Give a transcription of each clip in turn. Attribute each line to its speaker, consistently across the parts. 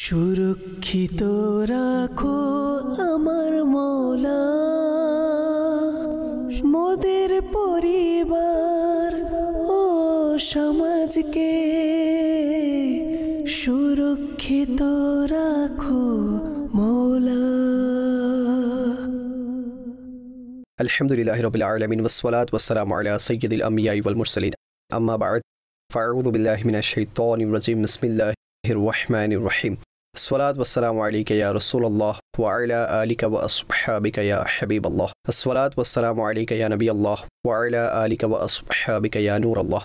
Speaker 1: সুরক্ষিত রাখো আমার মৌলা মোদের পরিবার ও সমাজকে সুরক্ষিত রাখো মৌলা।
Speaker 2: আলহামদুলিল্লাহি রাব্বিল আলামিন ওয়াসসালাতু ওয়াসসালামু আলা সাইয়্যিদিল আমবিয়াই ওয়াল মুরসালিন আম্মা বা'দ ফাআউযু বিল্লাহি মিনাশ শাইতানির রাজিম বিসমিল্লাহির রহমানির রহিম আসসালাতু ওয়াসসালামু আলাইকা ইয়া রাসূলুল্লাহ ওয়া আলা আলিকা ওয়া আসহাবিকা ইয়া হাবিবাল্লাহ আসসালাতু ওয়াসসালামু আলাইকা ইয়া নবিয়াল্লাহ ওয়া আলা আলিকা ওয়া আসহাবিকা ইয়া নূরাল্লাহ।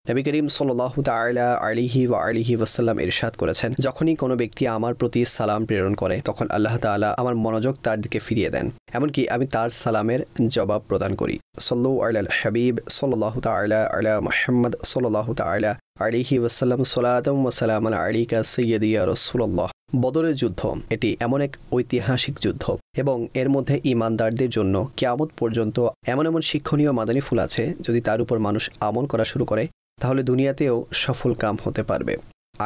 Speaker 2: নবী করিম সাল্লাল্লাহু তাআলা আলাইহি ওয়া আলিহি ওয়াসাল্লাম ইরশাদ করেছেন, যখনই কোনো ব্যক্তি আমার প্রতি সালাম প্রেরণ করে তখন আল্লাহ তাআলা আমার মনোযোগ তার দিকে ফিরিয়ে দেন, এমনকি আমি তার সালামের জবাব প্রদান করি। সাল্লু আলাল হাবিব সাল্লাল্লাহু তাআলা আলা মুহাম্মদ সাল্লাল্লাহু তাআলা আলাইহি ওয়াসাল্লাম সালাতাম ওয়া সালামান আলাইকা সাইয়্যিদি ইয়া রাসূলুল্লাহ। বদরের যুদ্ধ এটি এমন এক ঐতিহাসিক যুদ্ধ এবং এর মধ্যে ঈমানদারদের জন্য কিয়ামত পর্যন্ত এমন এমন শিক্ষণীয় মাদানী ফুল আছে, যদি তার উপর মানুষ আমল করা শুরু করে তাহলে দুনিয়াতেও সফল কাম হতে পারবে,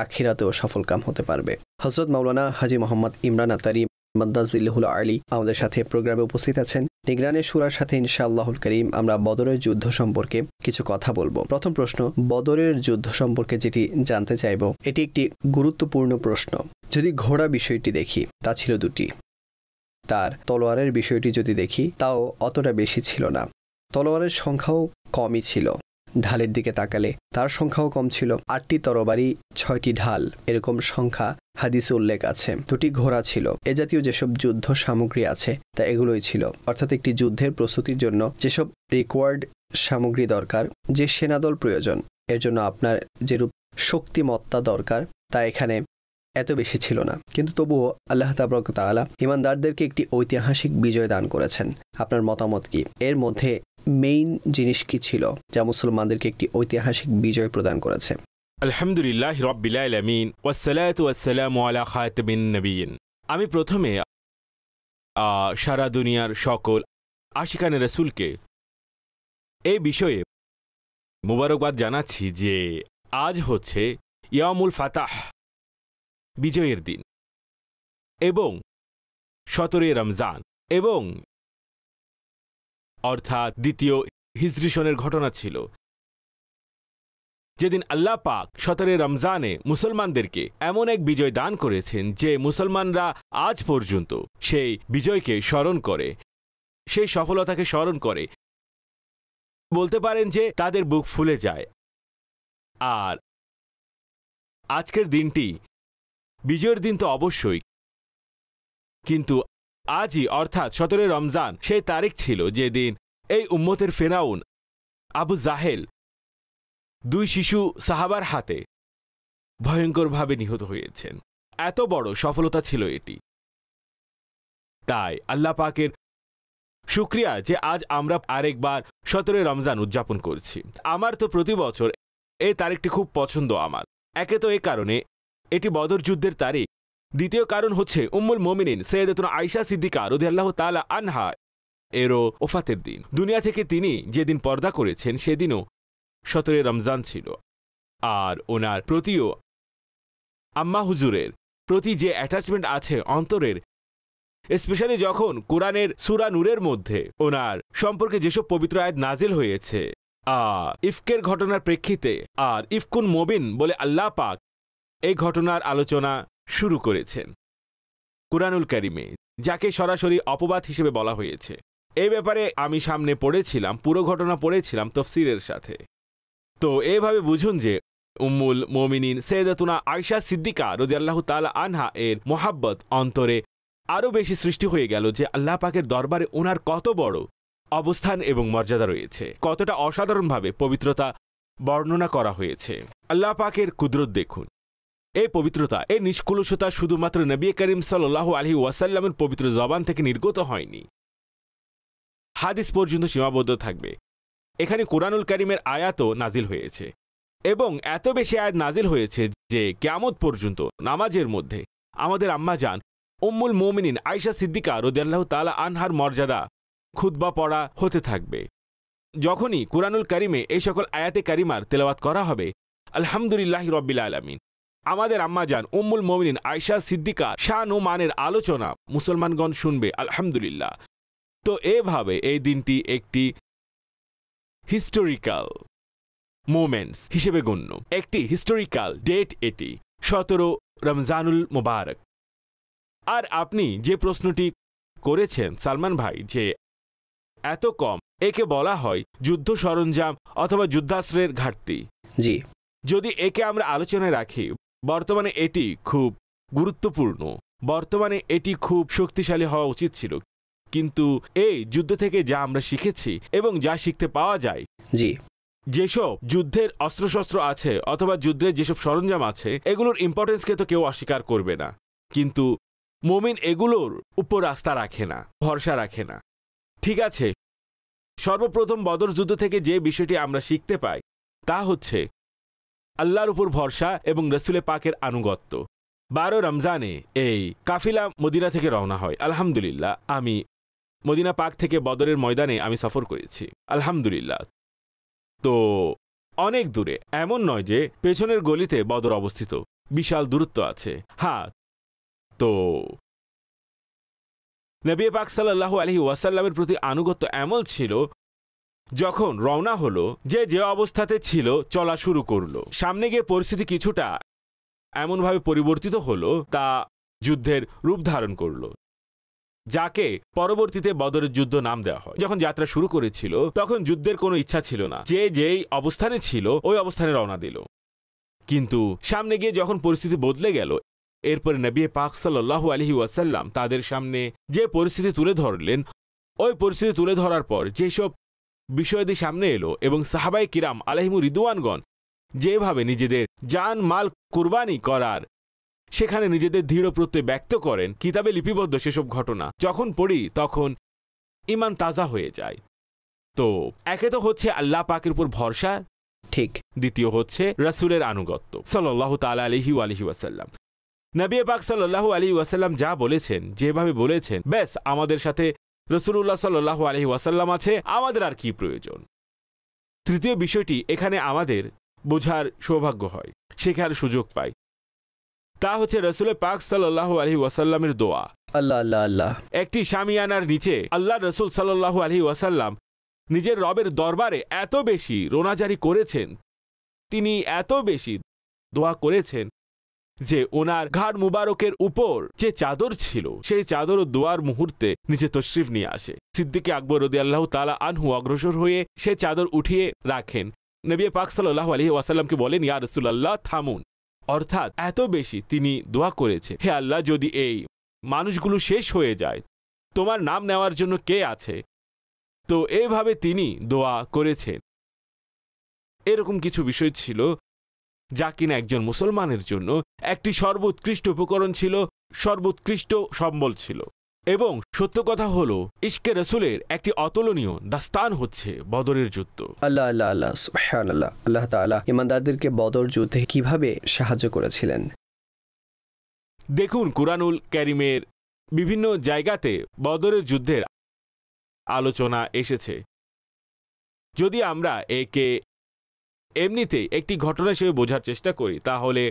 Speaker 2: আখিরাতেও সফল কাম হতে পারবে। হযরত মাওলানা হাজী মোহাম্মদ ইমরান আতারি মাদ্দাজিল্লাহুল আলী আমাদের সাথে প্রোগ্রামে উপস্থিত আছেন। নিগরানের সূরার সাথে ইনশাআল্লাহুল করিম আমরা বদরের যুদ্ধ সম্পর্কে কিছু কথা বলবো। প্রথম প্রশ্ন, বদরের যুদ্ধ সম্পর্কে যেটি জানতে চাইব, এটি একটি গুরুত্বপূর্ণ প্রশ্ন। যদি ঘোড়া বিষয়টি দেখি তা ছিল দুটি, তার তলোয়ারের বিষয়টি যদি দেখি তাও অতটা বেশি ছিল না, তলোয়ারের সংখ্যাও কমই ছিল। ঢালের দিকে তাকালে তার সংখ্যাও কম ছিল, 8টি তরবারি 6টি ঢাল এরকম সংখ্যা হাদিসে উল্লেখ আছে। 2টি ঘোড়া ছিল। এ জাতীয় যেসব যুদ্ধ সামগ্রী আছে তা এগুলোই ছিল, অর্থাৎ একটি যুদ্ধের প্রস্তুতির জন্য যেসব রিকোয়ার্ড সামগ্রী দরকার, যে সেনাদল প্রয়োজন, এর জন্য আপনার যেরূপ শক্তিমত্তা দরকার তা এখানে এত বেশি ছিল না। কিন্তু তবুও আল্লাহ তাবারক ওয়া তাআলা ঈমানদারদেরকে একটি ঐতিহাসিক বিজয় দান করেছেন। আপনার মতামত কি? এর মধ্যে মেইন জিনিস কি ছিল যা মুসলমানদেরকে একটি ঐতিহাসিক বিজয় প্রদান করেছে?
Speaker 3: আলহামদুলিল্লাহি রাব্বিল আলামিন ওয়াসসালাতু ওয়াসসালামু আলা খাতামিন নবিয়্যিন। আমি প্রথমে সারা দুনিয়ার সকল আশিকানে রাসূলকে এই বিষয়ে মুবারকবাদ জানাচ্ছি যে আজ হচ্ছে ইয়ামুল ফাতাহ, বিজয়ের দিন, এবং 17 রমজান, এবং অর্থাৎ দ্বিতীয় হিজরি সনের ঘটনা ছিল, যেদিন আল্লাহ পাক 17 রমজানে মুসলমানদেরকে এমন এক বিজয় দান করেছেন যে মুসলমানরা আজ পর্যন্ত সেই বিজয়কে স্মরণ করে, সেই সফলতাকে স্মরণ করে, বলতে পারেন যে তাদের বুক ফুলে যায়। আর আজকের দিনটি বিজয়ের দিন তো অবশ্যই, কিন্তু আজই অর্থাৎ 17 রমজান সেই তারিখ ছিল যেদিন এই উম্মতের ফেরাউন আবু জাহেল 2 শিশু সাহাবার হাতে ভয়ঙ্করভাবে নিহত হয়েছেন। এত বড় সফলতা ছিল এটি। তাই আল্লাহ পাকের শুকরিয়া যে আজ আমরা আরেকবার 17 রমজান উদযাপন করছি। আমার তো প্রতি বছর এই তারিখটি খুব পছন্দ আমার। একে তো এ কারণে এটি বদর যুদ্ধের তারিখ, দ্বিতীয় কারণ হচ্ছে উম্মুল মুমিনিন সাইয়্যিদাতুনা আয়েশা সিদ্দিকা রাদিয়াল্লাহু তাআলা আনহা এরও ওফাতের দিন। দুনিয়া থেকে তিনি যেদিন পর্দা করেছেন সেদিনও 17 রমজান ছিল। আর ওনার প্রতিও আম্মা হুজুরের প্রতি যে অ্যাটাচমেন্ট আছে অন্তরের, স্পেশালি যখন কোরআনের সূরা নূরের মধ্যে ওনার সম্পর্কে যেসব পবিত্র আয়াত নাজিল হয়েছে ইফকের ঘটনার প্রেক্ষিতে, আর ইফকুন মুবিন বলে আল্লাহ পাক এই ঘটনার আলোচনা শুরু করেছেন কুরআনুল কারীমে, যাকে সরাসরি অপবাদ হিসেবে বলা হয়েছে। এই ব্যাপারে আমি সামনে পড়েছিলাম, পুরো ঘটনা পড়েছিলাম তাফসীরের সাথে। তো এভাবে বুঝুন যে উম্মুল মুমিনিন সাইয়্যিদাতুনা আয়েশা সিদ্দিকা রাদিয়াল্লাহু তাআলা আনহা এর মোহাব্বত অন্তরে আরও বেশি সৃষ্টি হয়ে গেল যে আল্লাহ পাকের দরবারে ওনার কত বড় অবস্থান এবং মর্যাদা রয়েছে, কতটা অসাধারণভাবে পবিত্রতা বর্ণনা করা হয়েছে। আল্লাহ পাকের কুদরত দেখুন। এই পবিত্রতা, এই নিষ্কলুষতা শুধুমাত্র নবী করিম সাল্লাল্লাহু আলাইহি ওয়াসাল্লামের পবিত্র জবান থেকে নির্গত হয়নি, হাদিস পর্যন্ত সীমাবদ্ধ থাকবে। এখানে কুরআনুল কারীমের আয়াতও নাজিল হয়েছে, এবং এত বেশি আয়াত নাজিল হয়েছে যে কিয়ামত পর্যন্ত নামাজের মধ্যে আমাদের আম্মা জান উম্মুল মুমিনিন আয়েশা সিদ্দিকা রাদিয়াল্লাহু তাআলা আনহার মর্যাদা খুতবা পড়া হতে থাকবে। যখনই কুরআনুল কারীমে এই সকল আয়াতে কারিমার তেলাওয়াত করা হবে, আলহামদুলিল্লাহি রাব্বিল আলামিন, আমাদের আম্মাজান উম্মুল মুমিনিন আয়েশা সিদ্দিকা শান ও মানের আলোচনা মুসলমানগণ শুনবে আলহামদুলিল্লাহ। তো এভাবে এই দিনটি একটি হিস্টোরিক্যাল মোমেন্টস হিসেবে গণ্য, একটি হিস্টোরিক্যাল ডেট এটি, 17 রমজানুল মুবারক। আর আপনি যে প্রশ্নটি করেছেন সালমান ভাই, যে এত কম, একে বলা হয় যুদ্ধ সরঞ্জাম অথবা যুদ্ধাস্ত্রের ঘাটতি।
Speaker 2: জি,
Speaker 3: যদি একে আমরা আলোচনায় রাখি, বর্তমানে এটি খুব গুরুত্বপূর্ণ, বর্তমানে এটি খুব শক্তিশালী হওয়া উচিত ছিল, কিন্তু এই যুদ্ধ থেকে যা আমরা শিখেছি এবং যা শিখতে পাওয়া যায়,
Speaker 2: জি,
Speaker 3: যেসব যুদ্ধের অস্ত্রশস্ত্র আছে অথবা যুদ্ধের যেসব সরঞ্জাম আছে, এগুলোর ইম্পর্টেন্সকে তো কেউ অস্বীকার করবে না, কিন্তু মুমিন এগুলোর উপর আস্থা রাখে না, ভরসা রাখে না। ঠিক আছে, সর্বপ্রথম বদর যুদ্ধ থেকে যে বিষয়টি আমরা শিখতে পাই তা হচ্ছে আল্লাহর উপর ভরসা এবং রসুলে পাকের আনুগত্য। 12 রমজানে এই কাফিলা মদিনা থেকে রওনা হয়। আলহামদুলিল্লাহ, আমি মদিনা পাক থেকে বদরের ময়দানে আমি সফর করেছি আলহামদুলিল্লাহ। তো অনেক দূরে, এমন নয় যে পেছনের গলিতে বদর অবস্থিত, বিশাল দূরত্ব আছে। হ্যাঁ, তো নবী পাক সাল্লাল্লাহু আলাইহি ওয়াসাল্লামের প্রতি আনুগত্য এমন ছিল, যখন রওনা হলো যে অবস্থাতে ছিল চলা শুরু করলো, সামনে গিয়ে পরিস্থিতি কিছুটা এমনভাবে পরিবর্তিত হলো তা যুদ্ধের রূপ ধারণ করলো, যাকে পরবর্তীতে বদরের যুদ্ধ নাম দেওয়া হয়। যখন যাত্রা শুরু করেছিল তখন যুদ্ধের কোনো ইচ্ছা ছিল না, যেই অবস্থানে ছিল ওই অবস্থানে রওনা দিল। কিন্তু সামনে গিয়ে যখন পরিস্থিতি বদলে গেল, এরপরে নবী পাক সাল্লাল্লাহু আলাইহি ওয়াসাল্লাম তাদের সামনে যে পরিস্থিতি তুলে ধরলেন, ওই পরিস্থিতি তুলে ধরার পর যেসব বিষয়াদি সামনে এলো এবং সাহাবায়ে কিরাম আলাইহিমুর রিদওয়ানগণ যেভাবে নিজেদের জান মাল কুরবানি করার, সেখানে নিজেদের দৃঢ় প্রত্যয় ব্যক্ত করেন, কিতাবে লিপিবদ্ধ সেসব ঘটনা যখন পড়ি তখন ঈমান তাজা হয়ে যায়। তো একে তো হচ্ছে আল্লাহ পাকের উপর ভরসা,
Speaker 2: ঠিক,
Speaker 3: দ্বিতীয় হচ্ছে রাসূলের আনুগত্য সাল্লাল্লাহু তাআলা আলাইহি ওয়াসাল্লাম। নবী পাক সাল্লাল্লাহু আলাইহি ওয়াসাল্লাম যা বলেছেন, যেভাবে বলেছেন, ব্যাস আমাদের সাথে রাসূলুল্লাহ সাল্লাল্লাহু আলাইহি ওয়াসাল্লাম আছে, আমাদের আর কি প্রয়োজন। তৃতীয় বিষয়টি এখানে আমাদের বোঝার সৌভাগ্য হয়, শেখার সুযোগ পাই, তা হচ্ছে রাসূল পাক সাল্লাল্লাহু আলাইহি ওয়াসাল্লামের দোয়া।
Speaker 2: আল্লাহ আল্লাহ আল্লাহ।
Speaker 3: একটি শামিয়ানার নিচে আল্লাহ রাসূল সাল্লাল্লাহু আলাইহি ওয়াসাল্লাম নিজের রবের দরবারে এত বেশি রোনাজারি করেছেন, তিনি এত বেশি দোয়া করেছেন যে ওনার ঘাড় মুবারকের উপর যে চাদর ছিল, সেই চাদর ও দোয়ার মুহূর্তে নিচে তশরিফ নিয়ে আসে। সিদ্দিক আকবর রাদিয়াল্লাহু তাআলা আনহু অগ্রসর হয়ে সে চাদর উঠিয়ে রাখেন। নবী পাক সাল্লাল্লাহু আলাইহি ওয়াসাল্লামকে বলেন, ইয়া রাসূলুল্লাহ থামুন। অর্থাৎ এত বেশি তিনি দোয়া করেছে, হে আল্লাহ, যদি এই মানুষগুলো শেষ হয়ে যায়, তোমার নাম নেওয়ার জন্য কে আছে? তো এইভাবে তিনি দোয়া করেছেন। এরকম কিছু বিষয় ছিল যা কিনা একজন মুসলমানের জন্য একটি সর্বোৎকৃষ্ট উপকরণ ছিল, সর্বোৎকৃষ্ট সম্বল ছিল। এবং সত্য কথা হলো, ইশকে রসুলের একটি অতুলনীয় দাস্তান হচ্ছে বদরের যুদ্ধ।
Speaker 2: আল্লাহ আল্লাহ আল্লাহ সুবহানাল্লাহ। আল্লাহ তাআলা ঈমানদারদেরকে বদর যুদ্ধে কিভাবে সাহায্য করেছিলেন।
Speaker 3: দেখুন, কুরআনুল কারীমের বিভিন্ন জায়গাতে বদরের যুদ্ধের আলোচনা এসেছে। যদি আমরা একে এমনিতে একটি ঘটনা হিসেবে বোঝার চেষ্টা করি, তাহলে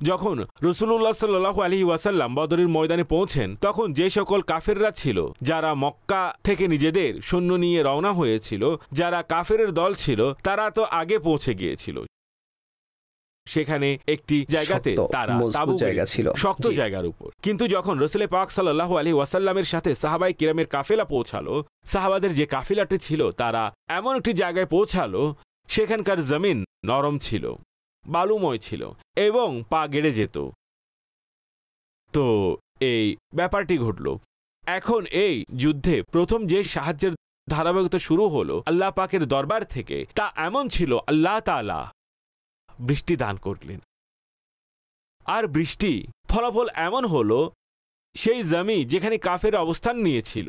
Speaker 3: যখন রাসূলুল্লাহ সাল্লাল্লাহু আলাইহি ওয়াসাল্লাম বদরের ময়দানে পৌঁছেন, তখন যে সকল কাফেররা ছিল, যারা মক্কা থেকে নিজেদের সৈন্য নিয়ে রওনা হয়েছিল, যারা কাফেরের দল ছিল, তারা তো আগে পৌঁছে গিয়েছিল। সেখানে একটি জায়গাতে তারা তাঁবু ছিল, শক্ত জায়গার উপর। কিন্তু যখন রাসূল পাক সাল্লাল্লাহু আলাইহি ওয়াসাল্লামের সাথে সাহাবায়ে কিরামের কাফেলা পৌঁছালো, সাহাবাদের যে কাফিলাটি ছিল তারা এমন একটি জায়গায় পৌঁছালো, সেখানকার জমিন নরম ছিল, বালুময় ছিল এবং পা গেড়ে যেত। তো এই ব্যাপারটি ঘটল। এখন এই যুদ্ধে প্রথম যে সাহায্যের ধারাবাহিকতা শুরু হলো আল্লাহ পাকের দরবার থেকে, তা এমন ছিল, আল্লাহ তাআলা বৃষ্টি দান করলেন। আর বৃষ্টি ফলাফল এমন হলো, সেই জমি যেখানে কাফের অবস্থান নিয়েছিল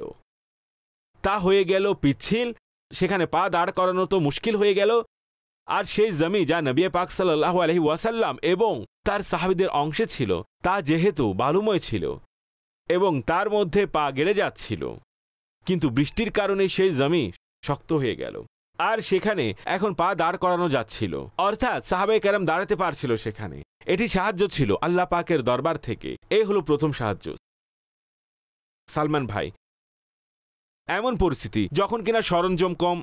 Speaker 3: তা হয়ে গেল পিচ্ছিল, সেখানে পা দাঁড় করানো তো মুশকিল হয়ে গেল। আর সেই জমি যা নবী পাক সাল্লাল্লাহু আলাইহি ওয়াসাল্লাম এবং তার সাহাবীদের অংশে ছিল, তা যেহেতু বালুময় ছিল এবং তার মধ্যে পা গেড়ে যাচ্ছিল, কিন্তু বৃষ্টির কারণে সেই জমি শক্ত হয়ে গেল। আর সেখানে এখন পা দাঁড় করানো যাচ্ছিল, অর্থাৎ সাহাবায়ে কেরাম দাঁড়াতে পারছিল সেখানে। এটি সাহায্য ছিল আল্লাহ পাকের দরবার থেকে। এই হলো প্রথম সাহায্য। সালমান ভাই, এমন পরিস্থিতি যখন কিনা সরঞ্জাম কম,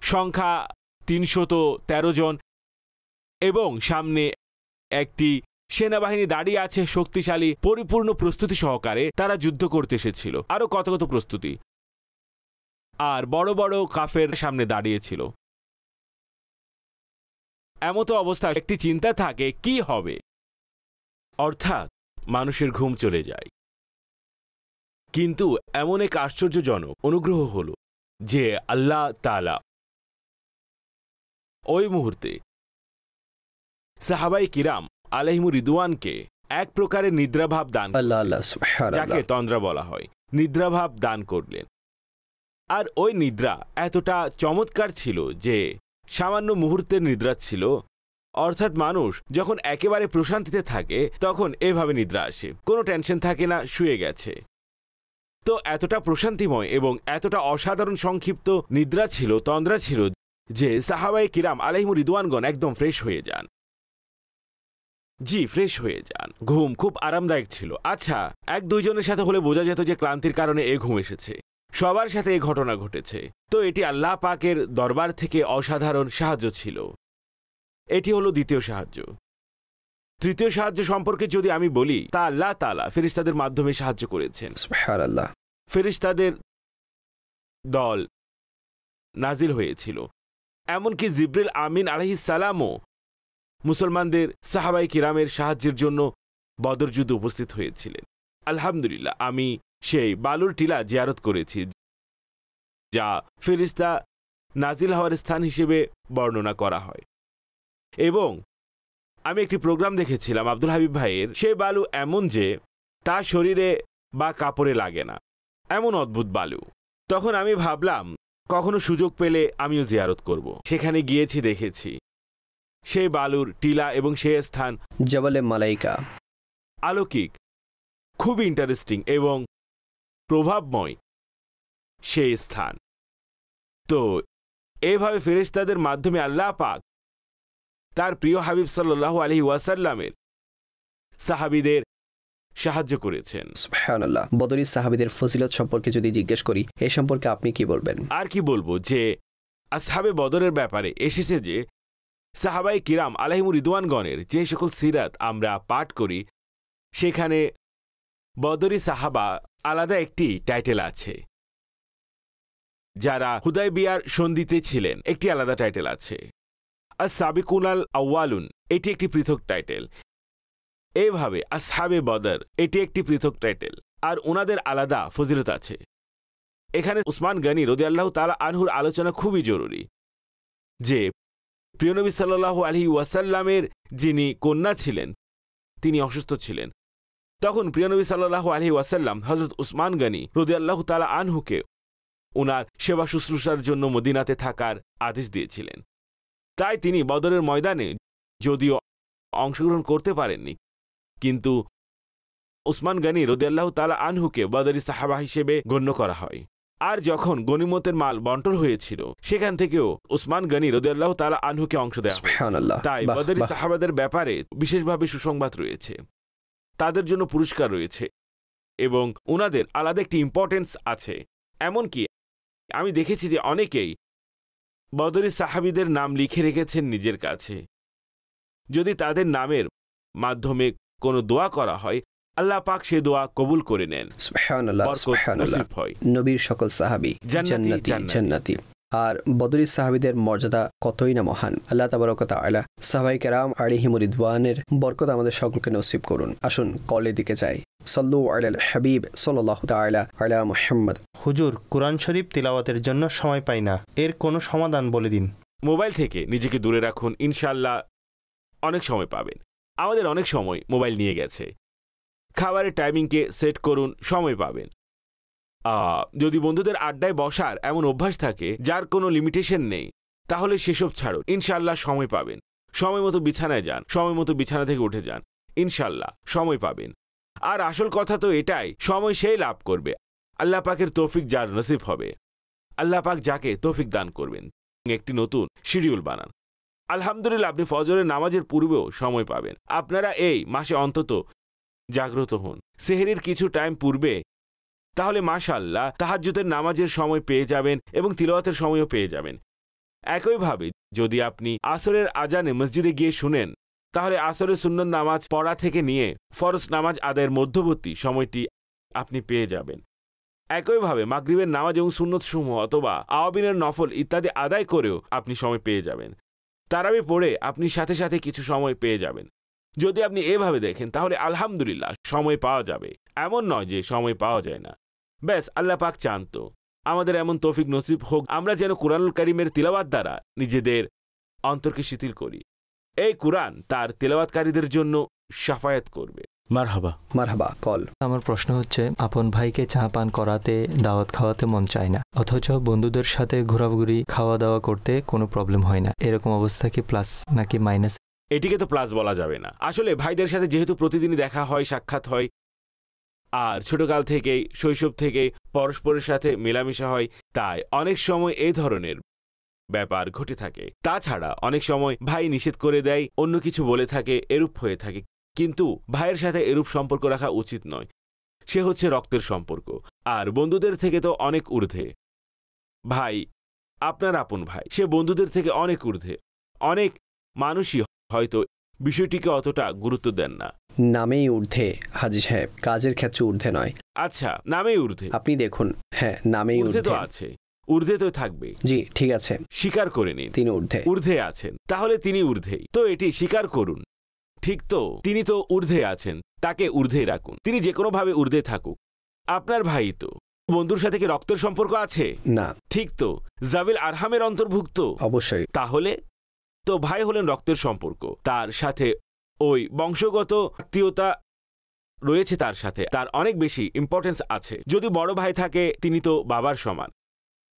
Speaker 3: সংখ্যা 313 জন, এবং সামনে একটি সেনাবাহিনী দাঁড়িয়ে আছে শক্তিশালী, পরিপূর্ণ প্রস্তুতি সহকারে তারা যুদ্ধ করতে এসেছিল, আরো কত কত প্রস্তুতি, আর বড় বড় কাফের সামনে দাঁড়িয়েছিল। এমতো অবস্থায় একটি চিন্তা থাকে কি হবে, অর্থাৎ মানুষের ঘুম চলে যায়। কিন্তু এমন এক আশ্চর্যজনক অনুগ্রহ হলো যে আল্লাহ তাআলা ওই মুহূর্তে সাহাবায়ে কিরাম আলাইহিমুর রিদওয়ানকে এক প্রকারের নিদ্রাভাব দান, যাকে তন্দ্রা বলা হয়, নিদ্রাভাব দান করলেন। আর ওই নিদ্রা এতটা চমৎকার ছিল যে সামান্য মুহূর্তের নিদ্রা ছিল, অর্থাৎ মানুষ যখন একেবারে প্রশান্তিতে থাকে তখন এভাবে নিদ্রা আসে, কোনো টেনশন থাকে না, শুয়ে গেছে। তো এতটা প্রশান্তিময় এবং এতটা অসাধারণ সংক্ষিপ্ত নিদ্রা ছিল, তন্দ্রা ছিল, যে সাহাবায়ে কিরাম আলাইহিমুর রিদওয়ানগণ একদম ফ্রেশ হয়ে যান। জি, ফ্রেশ হয়ে যান। ঘুম খুব আরামদায়ক ছিল। আচ্ছা, 1-2 জনের সাথে হলে বোঝা যেত যে ক্লান্তির কারণে এ ঘুম এসেছে, সবার সাথে এই ঘটনা ঘটেছে। তো এটি আল্লাহ পাকের দরবার থেকে অসাধারণ সাহায্য ছিল। এটি হলো দ্বিতীয় সাহায্য। তৃতীয় সাহায্য সম্পর্কে যদি আমি বলি, তা আল্লাহ তাআলা ফেরেশতাদের মাধ্যমে সাহায্য করেছেন।
Speaker 2: সুবহানাল্লাহ।
Speaker 3: ফেরেশতাদের দল নাজিল হয়েছিল, এমনকি জিবরিল আমিন আলাইহিস সালামও মুসলমানদের সাহাবায়ে কিরামের সাহায্যের জন্য বদর যুদ্ধে উপস্থিত হয়েছিলেন। আলহামদুলিল্লাহ, আমি সেই বালুর টিলা জিয়ারত করেছি, যা ফেরেশতা নাজিল হওয়ার স্থান হিসেবে বর্ণনা করা হয়। এবং আমি একটি প্রোগ্রাম দেখেছিলাম আব্দুল হাবিব ভাইয়ের, সেই বালু এমন যে তা শরীরে বা কাপড়ে লাগে না, এমন অদ্ভুত বালু। তখন আমি ভাবলাম কখনো সুযোগ পেলে আমিও জিয়ারত করব। সেখানে গিয়েছি, দেখেছি সেই বালুর টিলা এবং সেই স্থান
Speaker 2: জবলে মালাইকা,
Speaker 3: আলৌকিক, খুবই ইন্টারেস্টিং এবং প্রভাবময় সেই স্থান। তো এইভাবে ফেরেশতাদের মাধ্যমে আল্লাহ পাক তার প্রিয় হাবিব সাল্লাল্লাহু আলাইহি ওয়াসাল্লামের সাহাবীদের সাহায্য করেছেন।
Speaker 2: সুবহানাল্লাহ। বদরি সাহাবীদের ফজিলত সম্পর্কে যদি জিজ্ঞেস করি, এই সম্পর্কে আপনি কি বলবেন?
Speaker 3: আর কি বলবো, যে আসহাবে বদরের ব্যাপারে এসেছে যে সাহাবায়ে কিরাম আলাইহিমুর রিদওয়ানগণের যে সকল সিরাত আমরা পাঠ করি, সেখানে বদরি সাহাবা আলাদা একটি টাইটেল আছে। যারা হুদায়বিয়ার সন্ধিতে ছিলেন, একটি আলাদা টাইটেল আছে। আস-সাবিকুনাল আউয়ালুন, এটি একটি পৃথক টাইটেল। এইভাবে আসহাবে বদর, এটি একটি পৃথক টাইটেল, আর ওনাদের আলাদা ফজিলত আছে। এখানে উসমান গনি রাদিয়াল্লাহু তাআলা আনহুর আলোচনা খুবই জরুরি, যে প্রিয়নবী সাল্লাল্লাহু আলাইহি ওয়াসাল্লামের যিনি কন্যা ছিলেন, তিনি অসুস্থ ছিলেন। তখন প্রিয়নবী সাল্লাল্লাহু আলাইহি ওয়াসাল্লাম হযরত উসমান গনি রাদিয়াল্লাহু তাআলা আনহুকে ওনার সেবা শুশ্রূষার জন্য মদিনাতে থাকার আদেশ দিয়েছিলেন। তাই তিনি বদরের ময়দানে যদিও অংশগ্রহণ করতে পারেননি, কিন্তু উসমান গনি রাদিয়াল্লাহু তাআলা আনহুকে বদরি সাহাবা হিসেবে গণ্য করা হয়। আর যখন গনিমতের মাল বন্টন হয়েছিল, সেখান থেকেও উসমান গনি রাদিয়াল্লাহু তাআলা আনহুকে অংশ দেওয়া হয়। তাই বদরি সাহাবাদের ব্যাপারে বিশেষভাবে সুসংবাদ রয়েছে, তাদের জন্য পুরস্কার রয়েছে এবং ওনাদের আলাদা একটি ইম্পর্টেন্স আছে। এমনকি আমি দেখেছি যে অনেকেই বদরি সাহাবীদের নাম লিখে রেখেছেন নিজের কাছে। যদি তাদের নামের মাধ্যমে কোনো দোয়া করা হয়, আল্লাহ পাক সে দোয়া কবুল করে নেন।
Speaker 2: সুবহানাল্লাহ, সুবহানাল্লাহ। নবীর সকল সাহাবী জান্নাতি জান্নাতি। আর বদরি সাহাবীদের মর্যাদা কতই না মহান। আল্লাহ তাবারক ওয়া তাআলা সাহাবায়ে কেরাম আলাইহিমুর রিদওয়ানের বরকত আমাদের সকলকে নসিব করুন। আসুন কলের দিকে যাই। সাল্লু আলাল হাবিব সাল্লাল্লাহু তাআলা আলা মুহাম্মদ।
Speaker 4: হুজুর, কুরআন শরীফ তিলাওয়াতের জন্য সময় পাই না, এর কোনো সমাধান বলে দিন।
Speaker 3: মোবাইল থেকে নিজেকে দূরে রাখুন, ইনশাআল্লাহ অনেক সময় পাবেন। আমাদের অনেক সময় মোবাইল নিয়ে গেছে। খাবারের টাইমিংকে সেট করুন, সময় পাবেন। যদি বন্ধুদের আড্ডায় বসার এমন অভ্যাস থাকে যার কোনো লিমিটেশন নেই, তাহলে সেসব ছাড়ুন, ইনশাআল্লাহ সময় পাবেন। সময় মতো বিছানায় যান, সময় মতো বিছানা থেকে উঠে যান, ইনশাআল্লাহ সময় পাবেন। আর আসল কথা তো এটাই, সময় সেই লাভ করবে, আল্লাহ পাকের তৌফিক যার নসিব হবে। আল্লাহ পাক যাকে তৌফিক দান করবেন। একটি নতুন শিডিউল বানান। আলহামদুলিল্লাহ, আপনি ফজরের নামাজের পূর্বেও সময় পাবেন। আপনারা এই মাসে অন্তত জাগ্রত হন সেহরির কিছু টাইম পূর্বে, তাহলে মাশাআল্লাহ তাহাজ্জুদের নামাজের সময় পেয়ে যাবেন এবং তিলাওয়াতের সময়ও পেয়ে যাবেন। একইভাবে যদি আপনি আসরের আজানে মসজিদে গিয়ে শুনেন, তাহলে আসরের সুন্নত নামাজ পড়া থেকে নিয়ে ফরজ নামাজ আদায়ের মধ্যবর্তী সময়টি আপনি পেয়ে যাবেন। একইভাবে মাগরিবের নামাজ এবং সুন্নত সমূহ অথবা আওয়াবিনের নফল ইত্যাদি আদায় করেও আপনি সময় পেয়ে যাবেন। তারাবি পড়ে আপনি সাথে সাথে কিছু সময় পেয়ে যাবেন। যদি আপনি এভাবে দেখেন তাহলে আলহামদুলিল্লাহ সময় পাওয়া যাবে, এমন নয় যে সময় পাওয়া যায় না। ব্যাস আল্লাহ পাক চান তো আমাদের এমন তৌফিক নসিব হোক, আমরা যেন কুরআনুল কারীমের তিলাওয়াত দ্বারা নিজেদের অন্তরকে শিথিল করি। এই কুরআন তার তিলাওয়াতকারীদের জন্য শাফায়াত করবে।
Speaker 5: মারহাবা।
Speaker 2: মারহাবা। কল।
Speaker 6: আমার প্রশ্ন হচ্ছে, আপন ভাইকে চা পান করাতে, দাওয়াত খাওয়াতে মন চায় না, অথচ বন্ধুদের সাথে ঘোরাঘুরি খাওয়া দাওয়া করতে কোনো প্রবলেম হয় না, এরকম অবস্থা কি প্লাস নাকি মাইনাস?
Speaker 3: এটিকে তো প্লাস বলা যাবে না। আসলে ভাইদের সাথে যেহেতু প্রতিদিনই দেখা হয়, সাক্ষাৎ হয়, আর ছোটকাল থেকেই শৈশব থেকেই পরস্পরের সাথে মেলামেশা হয়, তাই অনেক সময় এই ধরনের ব্যাপার ঘটে থাকে। তাছাড়া অনেক সময় ভাই নিষেধ করে দেয়, অন্য কিছু বলে থাকে, এরূপ হয়ে থাকে। কিন্তু ভাইয়ের সাথে এরূপ সম্পর্ক রাখা উচিত নয়। সে হচ্ছে রক্তের সম্পর্ক, আর বন্ধুদের থেকে তো অনেক ঊর্ধ্বে। ভাই আপনার আপন ভাই, সে বন্ধুদের থেকে অনেক ঊর্ধ্বে। অনেক মানুষই হয়তো বিষয়টিকে অতটা গুরুত্ব দেন না।
Speaker 2: নামেই ঊর্ধ্বে হাজী সাহেব, কাজের ক্ষেত্রে ঊর্ধ্বে নয়।
Speaker 3: আচ্ছা, নামেই ঊর্ধ্বে।
Speaker 2: আপনি দেখুন, হ্যাঁ নামেই
Speaker 3: ঊর্ধ্বে তো
Speaker 2: ঊর্ধ্বে
Speaker 3: আছে, ঊর্ধ্বে তো থাকবে।
Speaker 2: জি ঠিক আছে,
Speaker 3: স্বীকার করে নিন
Speaker 2: তিনি ঊর্ধ্বে।
Speaker 3: ঊর্ধ্বে আছেন, তাহলে তিনি ঊর্ধ্বেই। তো এটি স্বীকার করুন, ঠিক তো, তিনি তো ঊর্ধ্বে আছেন, তাকে ঊর্ধ্বেই রাখুন। তিনি যে কোনোভাবে ঊর্ধ্বে থাকুক। আপনার ভাই তো। বন্ধুর সাথে কি রক্তের সম্পর্ক আছে?
Speaker 2: না।
Speaker 3: ঠিক তো, জাবিল আরহামের অন্তর্ভুক্ত।
Speaker 2: অবশ্যই।
Speaker 3: তাহলে তো ভাই হলেন রক্তের সম্পর্ক, তার সাথে ওই বংশগত আত্মীয়তা রয়েছে, তার সাথে তার অনেক বেশি ইম্পর্টেন্স আছে। যদি বড় ভাই থাকে তিনি তো বাবার সমান।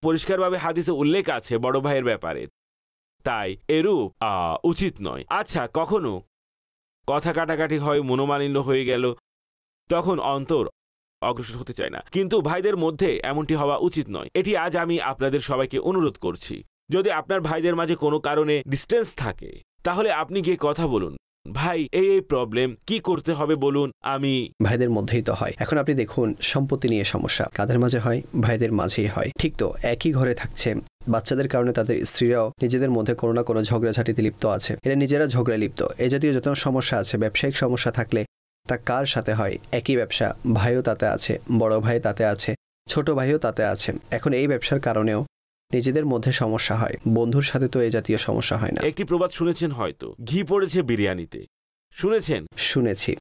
Speaker 3: পরিষ্কারভাবে হাদিসে উল্লেখ আছে বড় ভাইয়ের ব্যাপারে, তাই এরূপ উচিত নয়। আচ্ছা, কখনো কথা কাটাকাটি হয়, মনোমালিন্য হয়ে গেল, তখন অন্তর অগ্রসর হতে চায় না, কিন্তু ভাইদের মধ্যে এমনটি হওয়া উচিত নয়। এটি আজ আমি আপনাদের সবাইকে অনুরোধ করছি, যদি আপনার ভাইদের মাঝে কোনো কারণে ডিস্টেন্স থাকে, তাহলে আপনি গিয়ে কথা বলুন, ভাই এই প্রবলেম, কি করতে হবে বলুন। আমি
Speaker 2: ভাইদের মধ্যেই তো হয়। এখন আপনি দেখুন, সম্পত্তি নিয়ে সমস্যা কাদের মাঝে হয়? ভাইদের মাঝেই হয়। ঠিক তো, একই ঘরে থাকছে, বাচ্চাদের কারণে তাদের স্ত্রীরাও নিজেদের মধ্যে কোনো না কোনো ঝগড়াঝাটিতে লিপ্ত আছে, এরা নিজেরা ঝগড়া লিপ্ত। এই জাতীয় যত সমস্যা আছে, ব্যবসায়িক সমস্যা থাকলে তা কার সাথে হয়? একই ব্যবসা, ভাইও তাতে আছে, বড় ভাই তাতে আছে, ছোট ভাইও তাতে আছে। এখন এই ব্যবসার কারণেও নিজেদের মধ্যে সমস্যা হয়, বন্ধুর সাথে তো এই জাতীয় সমস্যা হয় না।
Speaker 3: একটি প্রবাদ শুনেছেন হয়তো, ঘি পড়েছে বিরিয়ানিতে। শুনেছেন?
Speaker 2: শুনেছি।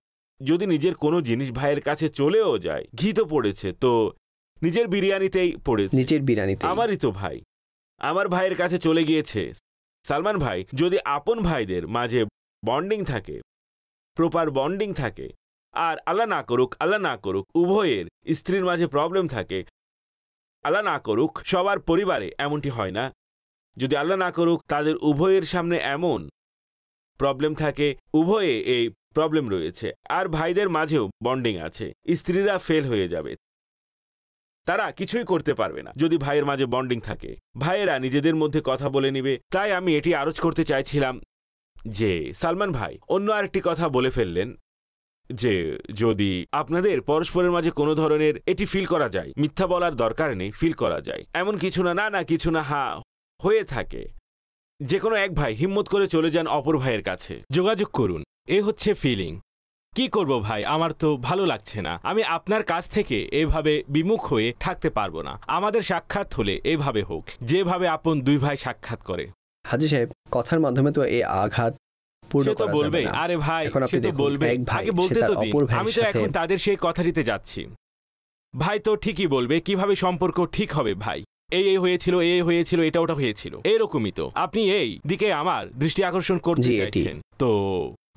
Speaker 3: যদি নিজের কোনো জিনিস ভাইয়ের কাছে চলেও যায়, ঘি তো পড়েছে, তো নিজের বিরিয়ানিতেই পড়েছে।
Speaker 2: নিজের বিরিয়ানিতে।
Speaker 3: আমারই তো ভাই, আমার ভাইয়ের কাছে চলে গিয়েছে। সালমান ভাই, যদি আপন ভাইদের মাঝে বন্ডিং থাকে, প্রপার বন্ডিং থাকে, আর আল্লাহ না করুক উভয়ের স্ত্রীর মাঝে প্রবলেম থাকে, আল্লাহ না করুক সবার পরিবারে এমনটি হয় না, যদি আল্লাহ না করুক তাদের উভয়ের সামনে এমন প্রবলেম থাকে, উভয়ে এই প্রবলেম রয়েছে, আর ভাইদের মাঝেও বন্ডিং আছে, স্ত্রীরা ফেল হয়ে যাবে, তারা কিছুই করতে পারবে না যদি ভাইয়ের মাঝে বন্ডিং থাকে। ভাইয়েরা নিজেদের মধ্যে কথা বলে নিবে। তাই আমি এটি আরজ করতে চাইছিলাম যে সালমান ভাই অন্য আরেকটি কথা বলে ফেললেন, যে যদি আপনাদের পরস্পরের মাঝে কোনো ধরনের এটি ফিল করা যায়, মিথ্যা বলার দরকার নেই, ফিল করা যায়, এমন কিছু না, না কিছু না, হ্যাঁ হয়ে থাকে, যে কোনো এক ভাই হিম্মত করে চলে যান অপর ভাইয়ের কাছে, যোগাযোগ করুন, এ হচ্ছে ফিলিং। কি করব ভাই, আমার তো ভালো লাগছে না, আমি আপনার কাছ থেকে এভাবে বিমুখ হয়ে থাকতে পারবো না, আমাদের সাক্ষাৎ হলে এভাবে হোক যেভাবে আপন দুই ভাই সাক্ষাৎ করে।
Speaker 2: হাজী সাহেব, কথার মাধ্যমে তো এই আঘাত
Speaker 3: সে তো বলবে, আরে ভাই সে তো বলবে, আগে বলতে তো দিন, আমি তো এখন তাদের সেই কথাটিতে যাচ্ছি। ভাই তো ঠিকই বলবে কিভাবে সম্পর্ক ঠিক হবে, ভাই এই হয়েছিল, এটা ওটা হয়েছিল, এরকমই তো। আপনি এই দিকে আমার দৃষ্টি আকর্ষণ করতে চাইছেন, তো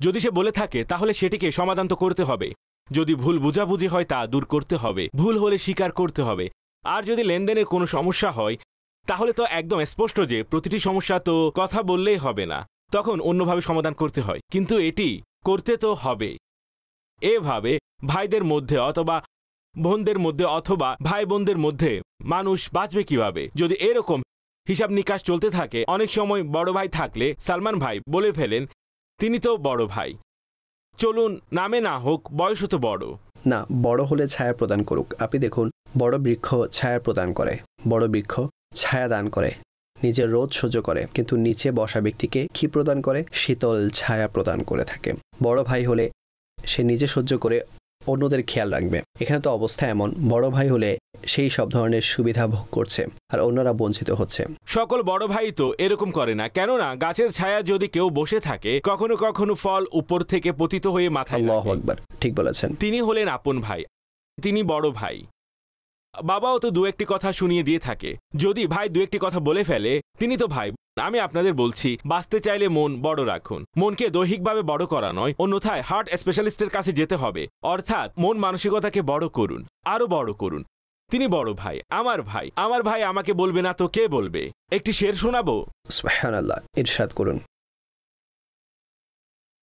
Speaker 3: যদি সে বলে থাকে তাহলে সেটিকে সমাধান তো করতে হবে। যদি ভুল বুঝাবুঝি হয় তা দূর করতে হবে, ভুল হলে স্বীকার করতে হবে। আর যদি লেনদেনের কোনো সমস্যা হয় তাহলে তো একদম স্পষ্ট যে প্রতিটি সমস্যা তো কথা বললেই হবে না, তখন অন্যভাবে সমাধান করতে হয়, কিন্তু এটি করতে তো হবে। এভাবে ভাইদের মধ্যে অথবা বোনদের মধ্যে অথবা ভাই বোনদের মধ্যে মানুষ বাঁচবে কিভাবে যদি এরকম হিসাব নিকাশ চলতে থাকে। অনেক সময় বড় ভাই থাকলে সালমান ভাই বলে ফেলেন তিনি তো বড় ভাই, চলুন নামে না হোক বয়স তো বড়।
Speaker 2: না, বড় হলে ছায়া প্রদান করুক। আপনি দেখুন, বড় বৃক্ষ ছায়া প্রদান করে, বড় বৃক্ষ ছায়া দান করে, নিজের রোদ সহ্য করে, কিন্তু নিচে বসা ব্যক্তিকে কি প্রদান করে? শীতল ছায়া প্রদান করে থাকে। বড় ভাই হলে সে নিজে সহ্য করে অন্যদের খেয়াল রাখবে। এখানে তো অবস্থা এমন, বড় ভাই হলে সেই সব ধরনের সুবিধা ভোগ করছে আর অন্যরা বঞ্চিত হচ্ছে।
Speaker 3: সকল বড় ভাই তো এরকম করে না, কেননা গাছের ছায়া যদি কেউ বসে থাকে কখনো কখনো ফল উপর থেকে পতিত হয়ে মাথায়
Speaker 2: আল্লাহু
Speaker 3: লাগে।
Speaker 2: আকবার, ঠিক বলেছেন।
Speaker 3: তিনি হলেন আপন ভাই, তিনি বড় ভাই। বাবাও তো দু একটি কথা শুনিয়ে দিয়ে থাকে, যদি ভাই দু একটি কথা বলে ফেলে তিনি তো ভাই। আমি আপনাদের বলছি, বাঁচতে চাইলে মন বড় রাখুন। মনকে দৈহিকভাবে বড় করা নয়, অন্যথায় হার্ট স্পেশালিস্টের কাছে যেতে হবে। অর্থাৎ মন মানসিকতাকে বড় করুন, আরো বড় করুন। তিনি বড় ভাই, আমার ভাই আমাকে বলবে না তো কে বলবে? একটি শের শোনাবো?
Speaker 2: সুবহানাল্লাহ, ইরশাদ করুন।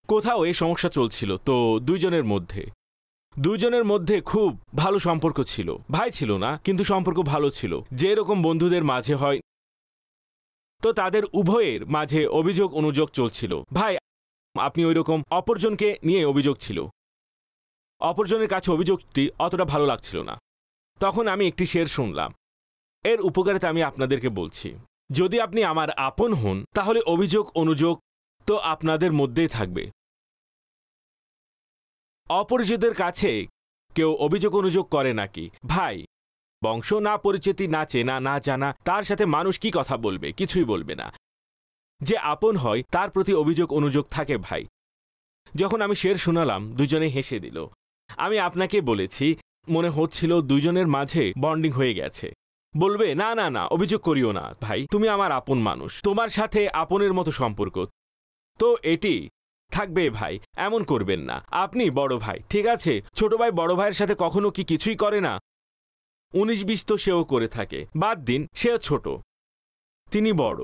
Speaker 3: কোথাও এই সমস্যা চলছিল তো দুইজনের মধ্যে খুব ভালো সম্পর্ক ছিল। ভাই ছিল না, কিন্তু সম্পর্ক ভালো ছিল, যে এরকম বন্ধুদের মাঝে হয়। তো তাদের উভয়ের মাঝে অভিযোগ অনুযোগ চলছিল। ভাই আপনি ওইরকম, অপরজনকে নিয়ে অভিযোগ ছিল। অপরজনের কাছে অভিযোগটি অতটা ভালো লাগছিল না। তখন আমি একটি শের শুনলাম, এর উপকারিতা আমি আপনাদেরকে বলছি। যদি আপনি আমার আপন হন তাহলে অভিযোগ অনুযোগ তো আপনাদের মধ্যেই থাকবে। অপরিচিতের কাছে কেউ অভিযোগ অনুযোগ করে নাকি? ভাই, বংশ না পরিচিতি, না চেনা না জানা, তার সাথে মানুষ কি কথা বলবে? কিছুই বলবে না। যে আপন হয় তার প্রতি অভিযোগ অনুযোগ থাকে ভাই। যখন আমি শের শোনালাম দুজনে হেসে দিল। আমি আপনাকে বলেছি, মনে হচ্ছিল দুজনের মাঝে বন্ডিং হয়ে গেছে। বলবে না না না, অভিযোগ করিও না ভাই, তুমি আমার আপন মানুষ, তোমার সাথে আপনের মতো সম্পর্ক, তো এটি থাকবে ভাই, এমন করবেন না। আপনি বড় ভাই, ঠিক আছে, ছোট ভাই বড় ভাইয়ের সাথে কখনো কি কিছুই করে না? 19-20 তো সেও করে থাকে, বাদ দিন, সেও ছোট, তিনি বড়।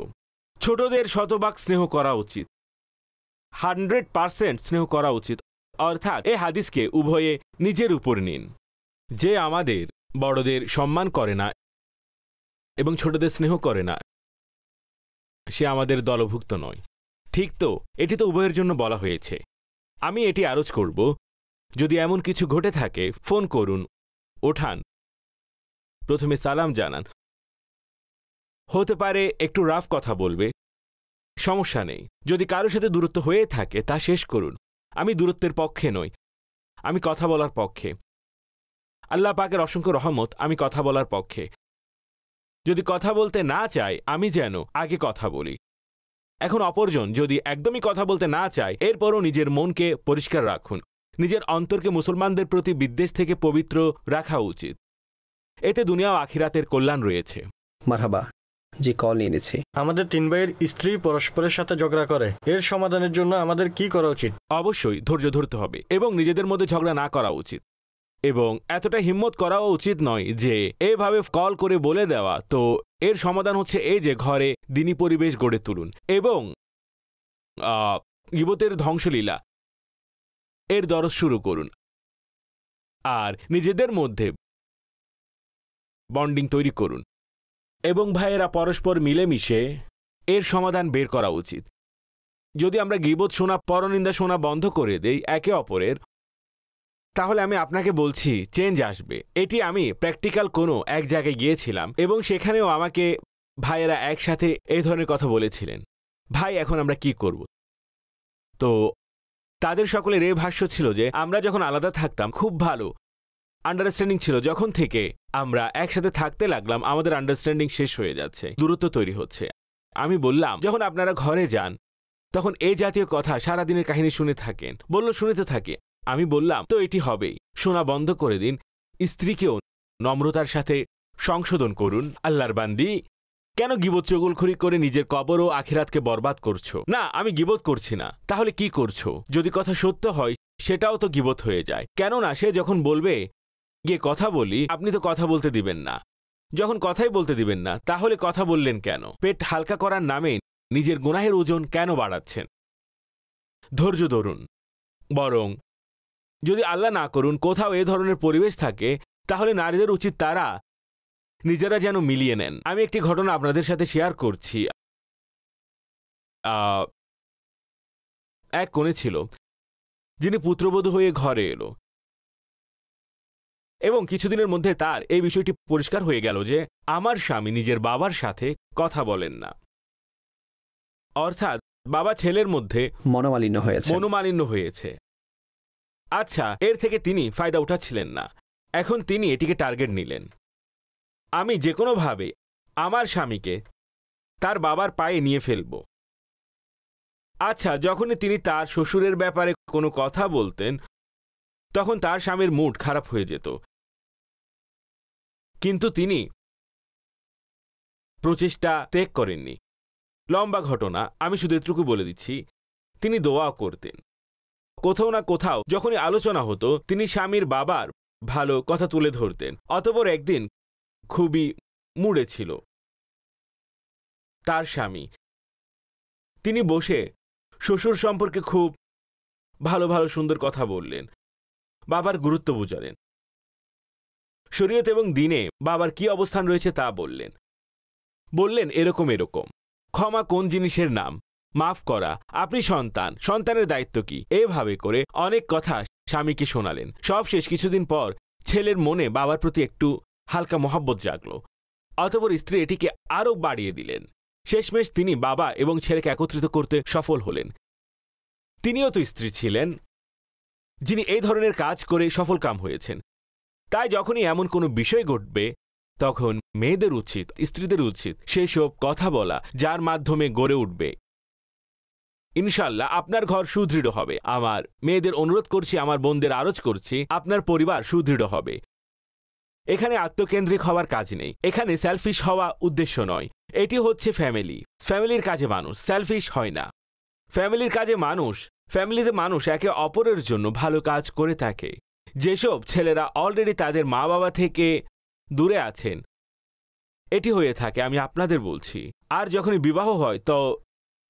Speaker 3: ছোটদের শতভাগ স্নেহ করা উচিত, 100% স্নেহ করা উচিত। অর্থাৎ এই হাদিসকে উভয়ে নিজের উপর নিন। যে আমাদের বড়দের সম্মান করে না এবং ছোটদের স্নেহ করে না, সে আমাদের দলভুক্ত নয়। ঠিক তো? এটি তো উভয়ের জন্য বলা হয়েছে। আমি এটি আরজ করব, যদি এমন কিছু ঘটে থাকে ফোন করুন, ওঠান, প্রথমে সালাম জানান। হতে পারে একটু রাফ কথা বলবে, সমস্যা নেই। যদি কারোর সাথে দূরত্ব হয়ে থাকে তা শেষ করুন। আমি দূরত্বের পক্ষে নই, আমি কথা বলার পক্ষে। আল্লাহ পাকের অসংখ্য রহমত, আমি কথা বলার পক্ষে। যদি কথা বলতে না চাই, আমি যেন আগে কথা বলি। এখন অপরজন যদি একদমই কথা বলতে না চায়, এরপরও নিজের মনকে পরিষ্কার রাখুন। নিজের অন্তরকে মুসলমানদের প্রতি বিদ্বেষ থেকে পবিত্র রাখা উচিত। এতে দুনিয়া ও আখিরাতের কল্যাণ রয়েছে।
Speaker 2: মারহাবা, জি, কল নিয়ে নিচ্ছি।
Speaker 4: আমাদের 3 ভাইয়ের স্ত্রী পরস্পরের সাথে ঝগড়া করে, এর সমাধানের জন্য আমাদের কি করা উচিত?
Speaker 3: অবশ্যই ধৈর্য ধরতে হবে এবং নিজেদের মধ্যে ঝগড়া না করা উচিত। এবং এতটা হিম্মত করাও উচিত নয় যে এভাবে কল করে বলে দেওয়া। তো এর সমাধান হচ্ছে এই যে ঘরে দিনী পরিবেশ গড়ে তুলুন এবং গীবতের ধ্বংসলীলা এর দরজ শুরু করুন আর নিজেদের মধ্যে বন্ডিং তৈরি করুন এবং ভাইয়েরা পরস্পর মিলেমিশে এর সমাধান বের করা উচিত। যদি আমরা গীবত শোনা, পরনিন্দা শোনা বন্ধ করে দেই একে অপরের, তাহলে আমি আপনাকে বলছি চেঞ্জ আসবে। এটি আমি প্র্যাকটিক্যাল কোনো এক জায়গায় গিয়েছিলাম এবং সেখানেও আমাকে ভাইয়েরা একসাথে এই ধরনের কথা বলেছিলেন, ভাই এখন আমরা কি করব? তো তাদের সকলের এই ভাষ্য ছিল যে আমরা যখন আলাদা থাকতাম খুব ভালো আন্ডারস্ট্যান্ডিং ছিল, যখন থেকে আমরা একসাথে থাকতে লাগলাম আমাদের আন্ডারস্ট্যান্ডিং শেষ হয়ে যাচ্ছে, দূরত্ব তৈরি হচ্ছে। আমি বললাম যখন আপনারা ঘরে যান তখন এই জাতীয় কথা সারাদিনের কাহিনী শুনে থাকেন। বলল শুনেতে থাকে। আমি বললাম তো এটি হবেই, শোনা বন্ধ করে দিন, স্ত্রীকেও নম্রতার সাথে সংশোধন করুন। আল্লাহর বান্দি, কেন গীবত চগলখড়ি করে নিজের কবর ও আখিরাতকে বরবাদ করছো? না, আমি গীবত করছি না। তাহলে কি করছো? যদি কথা সত্য হয় সেটাও তো গীবত হয়ে যায়। কেননা সে যখন বলবে গিয়ে কথা বলি, আপনি তো কথা বলতে দিবেন না। যখন কথাই বলতে দিবেন না তাহলে কথা বললেন কেন? পেট হালকা করার নামে নিজের গুনাহের ওজন কেন বাড়াচ্ছেন? ধৈর্য ধরুন। বরং যদি আল্লাহ না করুন কোথাও এ ধরনের পরিবেশ থাকে, তাহলে নারীদের উচিত তারা নিজেরা যেন মিলিয়ে নেন। আমি একটি ঘটনা আপনাদের সাথে শেয়ার করছি। এক কনে ছিল যিনি পুত্রবধূ হয়ে ঘরে এলো এবং কিছুদিনের মধ্যে তার এই বিষয়টি পরিষ্কার হয়ে গেল যে আমার স্বামী নিজের বাবার সাথে কথা বলেন না, অর্থাৎ বাবা ছেলের মধ্যে মনোমালিন্য হয়েছে। আচ্ছা, এর থেকে তিনি ফায়দা উঠাচ্ছিলেন না। এখন তিনি এটিকে টার্গেট নিলেন, আমি যে কোনোভাবে আমার স্বামীকে তার বাবার পায়ে নিয়ে ফেলব। আচ্ছা, যখনই তিনি তার শ্বশুরের ব্যাপারে কোনো কথা বলতেন তখন তার স্বামীর মুড খারাপ হয়ে যেত, কিন্তু তিনি প্রচেষ্টা ত্যাগ করেননি। লম্বা ঘটনা, আমি শুধু এটুকু বলে দিচ্ছি, তিনি দোয়া করতেন। কোথাও না কোথাও যখনই আলোচনা হতো তিনি স্বামীর বাবার ভালো কথা তুলে ধরতেন। অতঃপর একদিন খুবই মুড়ে ছিল তার স্বামী, তিনি বসে শ্বশুর সম্পর্কে খুব ভালো ভালো সুন্দর কথা বললেন, বাবার গুরুত্ব বুঝালেন, শরীয়ত এবং দিনে বাবার কি অবস্থান রয়েছে তা বললেন এরকম ক্ষমা কোন জিনিসের নাম, মাফ করা, আপনি সন্তানের দায়িত্ব কি, এভাবে করে অনেক কথা স্বামীকে শোনালেন। সব শেষ কিছুদিন পর ছেলের মনে বাবার প্রতি একটু হালকা মহব্বত জাগলো। অতঃপর স্ত্রী এটিকে আরও বাড়িয়ে দিলেন। শেষমেশ তিনি বাবা এবং ছেলেকে একত্রিত করতে সফল হলেন। তিনিও তো স্ত্রী ছিলেন যিনি এই ধরনের কাজ করে সফলকাম হয়েছেন। তাই যখনই এমন কোনো বিষয় ঘটবে তখন মেয়েদের উচিত, স্ত্রীদের উচিত সেসব কথা বলা যার মাধ্যমে গড়ে উঠবে ইনশাল্লাহ আপনার ঘর সুদৃঢ় হবে। আমার মেয়েদের অনুরোধ করছি, আমার বোনদের আরজ করছি, আপনার পরিবার সুদৃঢ় হবে। এখানে আত্মকেন্দ্রিক হওয়ার কাজ নেই, এখানে সেলফিশ হওয়া উদ্দেশ্য নয়। এটি হচ্ছে ফ্যামিলির কাজে মানুষ সেলফিশ হয় না। ফ্যামিলিতে মানুষ একে অপরের জন্য ভালো কাজ করে থাকে। যেসব ছেলেরা অলরেডি তাদের মা বাবা থেকে দূরে আছেন, এটি হয়ে থাকে, আমি আপনাদের বলছি। আর যখনই বিবাহ হয় তো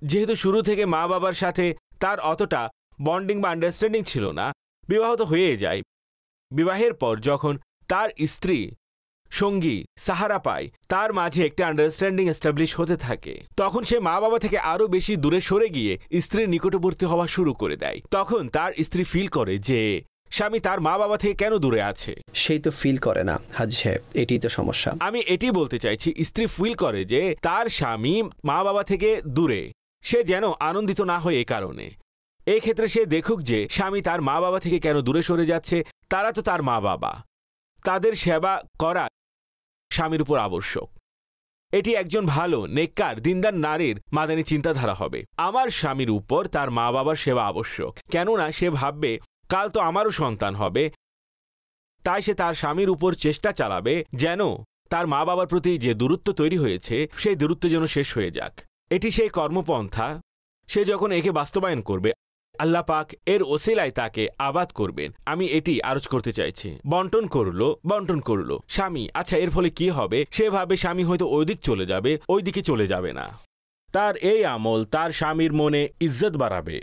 Speaker 3: যেহেতু শুরু থেকে মা বাবার সাথে তার অতটা বন্ডিং বা আন্ডারস্ট্যান্ডিং ছিল না, বিবাহ তো হয়ে যায়। বিবাহের পর যখন তার স্ত্রী সঙ্গী সাহারা পায়, তার মাঝে একটা আন্ডারস্ট্যান্ডিং এস্টাবলিশ হতে থাকে, তখন সে মা বাবা থেকে আরও বেশি দূরে সরে গিয়ে স্ত্রীর নিকটবর্তী হওয়া শুরু করে দেয়। তখন তার স্ত্রী ফিল করে যে স্বামী তার মা বাবা থেকে কেন দূরে আছে।
Speaker 2: সেই তো ফিল করে না হাজী সাহেব, এটাই তো সমস্যা।
Speaker 3: আমি এটি বলতে চাইছি, স্ত্রী ফিল করে যে তার স্বামী মা বাবা থেকে দূরে, সে যেন আনন্দিত না হয়। এই কারণে এই ক্ষেত্রে সে দেখুক যে স্বামী তার মা বাবা থেকে কেন দূরে সরে যাচ্ছে। তারা তো তার মা বাবা, তাদের সেবা করা স্বামীর উপর আবশ্যক। এটি একজন ভালো নেককার দিনদার নারীর মাদানী চিন্তাধারা হবে। আমার স্বামীর উপর তার মা বাবার সেবা আবশ্যক, কেননা সে ভাববে কাল তো আমারও সন্তান হবে। তাই সে তার স্বামীর উপর চেষ্টা চালাবে যেন তার মা বাবার প্রতি যে দূরত্ব তৈরি হয়েছে সেই দূরত্ব যেন শেষ হয়ে যাক। এটি সেই কর্মপন্থা, সে যখন একে বাস্তবায়ন করবে আল্লাহ পাক এর ওসিলায় তাকে আবাদ করবেন। আমি এটি আরজ করতে চাইছি। বন্টন করলো স্বামী, আচ্ছা এর ফলে কি হবে? সেভাবে স্বামী হয়তো ওই দিকে চলে যাবে না। তার এই আমল তার স্বামীর মনে ইজ্জত বাড়াবে।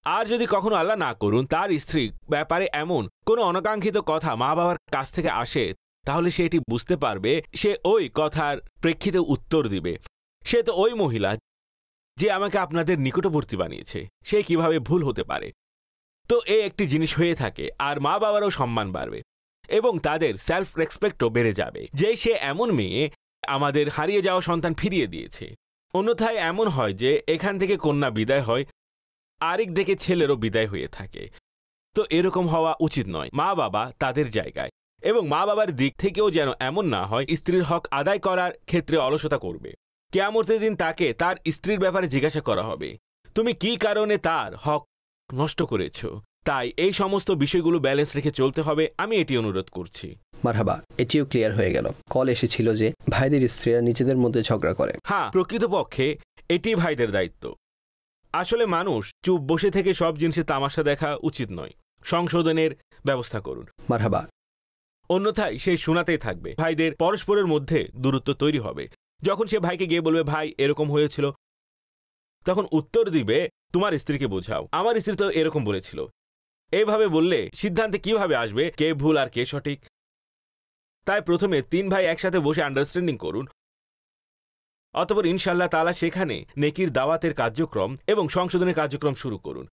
Speaker 3: আর যদি কখনো আল্লাহ না করুন তার স্ত্রী ব্যাপারে এমন কোনো অনাকাঙ্ক্ষিত কথা মা বাবার কাছ থেকে আসে, তাহলে সে এটি বুঝতে পারবে, সে ওই কথার প্রেক্ষিতে উত্তর দিবে, সে তো ওই মহিলা যে আমাকে আপনাদের নিকটবর্তী বানিয়েছে, সে কিভাবে ভুল হতে পারে। তো এই একটি জিনিস হয়ে থাকে, আর মা বাবারও সম্মান বাড়বে এবং তাদের সেলফ রেসপেক্টও বেড়ে যাবে যে সে এমন মেয়ে আমাদের হারিয়ে যাওয়া সন্তান ফিরিয়ে দিয়েছে। অন্যথায় এমন হয় যে এখান থেকে কন্যা বিদায় হয়, আরেক দিকে ছেলেরও বিদায় হয়ে থাকে। তো এরকম হওয়া উচিত নয়। মা বাবা তাদের জায়গায়, এবং মা বাবার দিক থেকেও যেন এমন না হয় স্ত্রীর হক আদায় করার ক্ষেত্রে অলসতা করবে। কিয়ামতের দিন তাকে তার স্ত্রীর ব্যাপারে জিজ্ঞাসা করা হবে, তুমি কি কারণে তার হক নষ্ট করেছ। তাই এই সমস্ত বিষয়গুলো ব্যালেন্স রেখে চলতে হবে, আমি এটি অনুরোধ করছি।
Speaker 2: মারহাবা, এটিও ক্লিয়ার হয়ে গেল। কল এসেছিল যে ভাইদের স্ত্রীরা নিজেদের মধ্যে ঝগড়া করে।
Speaker 3: হ্যাঁ, প্রকৃতপক্ষে এটি ভাইদের দায়িত্ব। আসলে মানুষ চুপ বসে থেকে সব জিনিসের তামাশা দেখা উচিত নয়, সংশোধনের ব্যবস্থা করুন।
Speaker 2: মারহাবা।
Speaker 3: অন্যথায় সে শোনাতেই থাকবে, ভাইদের পরস্পরের মধ্যে দূরত্ব তৈরি হবে। যখন সে ভাইকে গিয়ে বলবে ভাই এরকম হয়েছিল, তখন উত্তর দিবে তোমার স্ত্রীকে বোঝাও, আমার স্ত্রী তো এরকম বলেছিল। এইভাবে বললে সিদ্ধান্তে কিভাবে আসবে কে ভুল আর কে সঠিক? তাই প্রথমে 3 ভাই একসাথে বসে আন্ডারস্ট্যান্ডিং করুন, অতঃপর ইনশাআল্লাহ তাআলা সেখানে নেকির দাওয়াতের কার্যক্রম এবং সংশোধনের কার্যক্রম শুরু করুন।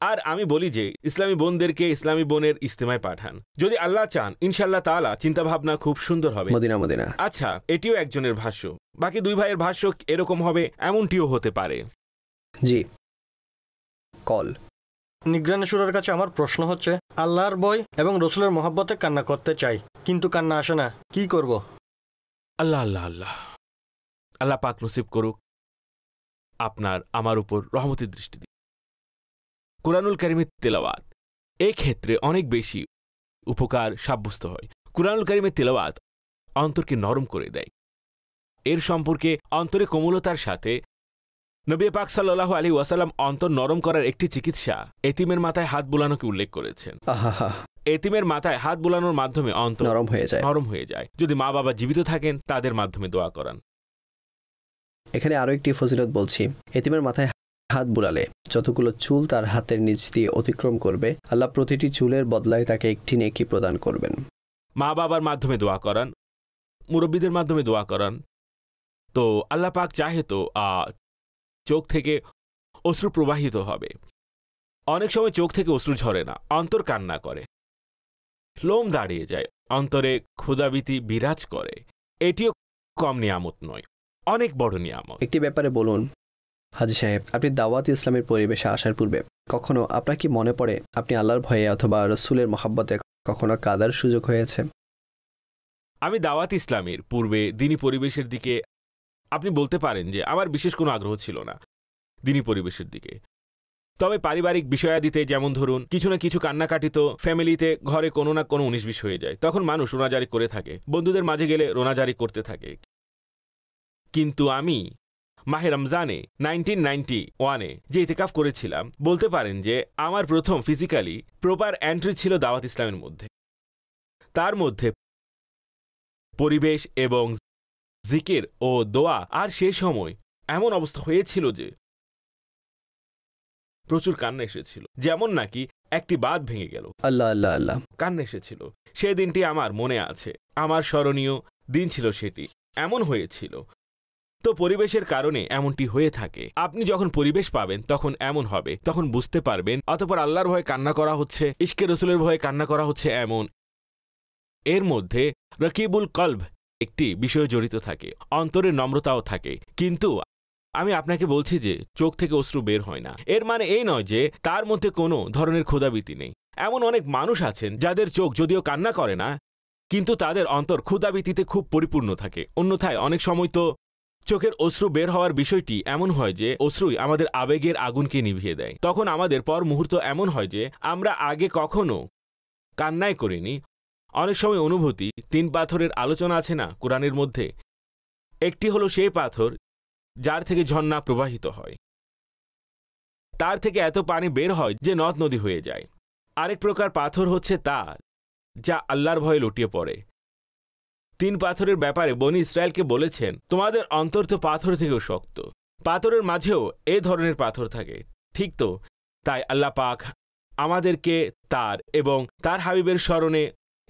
Speaker 3: আর আমি বলি যে ইসলামী বোনদেরকে ইসলামী বোনের ইজতেমায় পাঠান। যদি আল্লাহ চান ইনশাআল্লাহ তাআলা চিন্তাভাবনা খুব সুন্দর হবে।
Speaker 2: Medina Medina.
Speaker 3: আচ্ছা, এটিও একজনের ভাষ্য, বাকি 2 ভাইয়ের ভাষ্য এরকম হবে এমনটিও হতে পারে।
Speaker 2: জি, কল।
Speaker 5: নিগরানি শুরার কাছে আমার প্রশ্ন হচ্ছে, আল্লাহর ভয় এবং রসুলের মহব্বতে কান্না করতে চাই, কিন্তু কান্না আসে না, কি করব?
Speaker 3: আল্লাহ আল্লাহ আল্লাহ আল্লাহ পাক নসিব করুক আপনার আমার উপর রহমতের দৃষ্টি দিন। কুরআনুল কারীমের তেলাওয়াত এই ক্ষেত্রে অনেক বেশি উপকার সাব্যস্ত হয়। কুরআনুল কারীমের তেলাওয়াত অন্তরকে নরম করে দেয়। এর সম্পর্কে অন্তরে কোমলতার সাথে নবী পাক সাল্লাল্লাহু আলাইহি ওয়াসাল্লাম অন্তর নরম করার একটি চিকিৎসা এতিমের মাথায় হাত বুলানোকে উল্লেখ করেছেন। এতিমের মাথায় হাত বুলানোর মাধ্যমে অন্তর নরম হয়ে যায়। যদি মা বাবা জীবিত থাকেন তাদের মাধ্যমে দোয়া করান।
Speaker 2: এখানে আরো একটি ফজিলত বলছি, এতিমের মাথায় হাত বুলালে যতগুলো চুল তার হাতের নিচ দিয়ে অতিক্রম করবে, আল্লাহ প্রতিটি চুলের বদলায় তাকে একটি নেকি প্রদান করবেন।
Speaker 3: মা বাবার মাধ্যমে দোয়া করান, মুরব্বীদের মাধ্যমে দোয়া করান, তো আল্লাহ পাক চাহে তো চোখ থেকে অশ্রু প্রবাহিত হবে। অনেক সময় চোখ থেকে অশ্রু ঝরে না, অন্তর কান্না করে, লোম দাঁড়িয়ে যায়, অন্তরে ক্ষুধাভীতি বিরাজ করে। এটিও কম নিয়ামত নয়, অনেক বড় নিয়ামত।
Speaker 2: একটি ব্যাপারে বলুন হাজী সাহেব, আপনি দাওয়াত ইসলামের পরিবেশে আসার পূর্বে কখনো আপনার কি মনে পড়ে আপনি আল্লাহর ভয়ে অথবা রসুলের মহাব্বতে কখনো কাদার সুযোগ হয়েছে?
Speaker 3: আমি দাওয়াত ইসলামের পূর্বে দিনী পরিবেশের দিকে আপনি বলতে পারেন যে আমার বিশেষ কোনো আগ্রহ ছিল না দিনী পরিবেশের দিকে। তবে পারিবারিক বিষয়াদিতে, যেমন ধরুন কিছু না কিছু কান্নাকাটি তো ফ্যামিলিতে ঘরে কোনো না কোনো 19-20 হয়ে যায়, তখন মানুষ রোনাজারি করে থাকে, বন্ধুদের মাঝে গেলে রোনাজারি করতে থাকে। কিন্তু আমি মাহে রমজানে 1991-এ যে ইতিকাফ করেছিলাম, বলতে পারেন যে আমার প্রথম ফিজিক্যালি প্রপার এন্ট্রি ছিল দাওয়াত ইসলামের মধ্যে। তার মধ্যে পরিবেশ এবং জিকির ও দোয়া, আর সে সময় এমন অবস্থা হয়েছিল যে প্রচুর কান্না এসেছিল, যেমন নাকি একটি বাঁধ ভেঙে গেল।
Speaker 2: আল্লাহ আল্লাহ আল্লাহ,
Speaker 3: কান্না এসেছিল। সেই দিনটি আমার মনে আছে, আমার স্মরণীয় দিন ছিল সেটি। এমন হয়েছিল। তো পরিবেশের কারণে এমনটি হয়ে থাকে। আপনি যখন পরিবেশ পাবেন তখন এমন হবে, তখন বুঝতে পারবেন। অতঃপর আল্লাহর ভয়ে কান্না করা হচ্ছে, ইশকে রসুলের ভয়ে কান্না করা হচ্ছে এমন। এর মধ্যে রকিবুল কলব একটি বিষয় জড়িত থাকে, অন্তরের নম্রতাও থাকে। কিন্তু আমি আপনাকে বলছি যে চোখ থেকে অশ্রু বের হয় না। এর মানে এই নয় যে তার মধ্যে কোনো ধরনের ক্ষুধাভীতি নেই। এমন অনেক মানুষ আছেন যাদের চোখ যদিও কান্না করে না, কিন্তু তাদের অন্তর ক্ষুধাভীতিতে খুব পরিপূর্ণ থাকে। অন্যথায় অনেক সময় তো চোখের অশ্রু বের হওয়ার বিষয়টি এমন হয় যে অশ্রুই আমাদের আবেগের আগুনকে নিভিয়ে দেয়। তখন আমাদের পর মুহূর্ত এমন হয় যে আমরা আগে কখনো কান্নাই করিনি। অনেক সময় অনুভূতি 3 পাথরের আলোচনা আছে না কোরআনের মধ্যে? একটি হলো সেই পাথর যার থেকে ঝর্ণা প্রবাহিত হয়, তার থেকে এত পানি বের হয় যে নদ নদী হয়ে যায়। আরেক প্রকার পাথর হচ্ছে তা যা আল্লাহর ভয়ে লুটিয়ে পড়ে। 3 পাথরের ব্যাপারে বনি ইসরায়েলকে বলেছেন, তোমাদের অন্তর তো পাথর থেকেও শক্ত। পাথরের মাঝেও এ ধরনের পাথর থাকে, ঠিক তো? তাই আল্লাহ পাক আমাদেরকে তার এবং তার হাবিবের স্মরণে,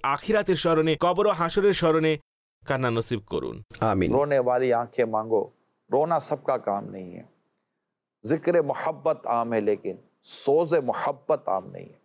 Speaker 3: আখিরাতের স্মরণে, কবর ও হাসরের স্মরণে কান্না নসিব করুন।
Speaker 2: আমিন।
Speaker 7: रोने वाली आंखें मांगो, रोना सबका काम नहीं है। जिक्र मोहब्बत आम है लेकिन सोज मोहब्बत आम नहीं है।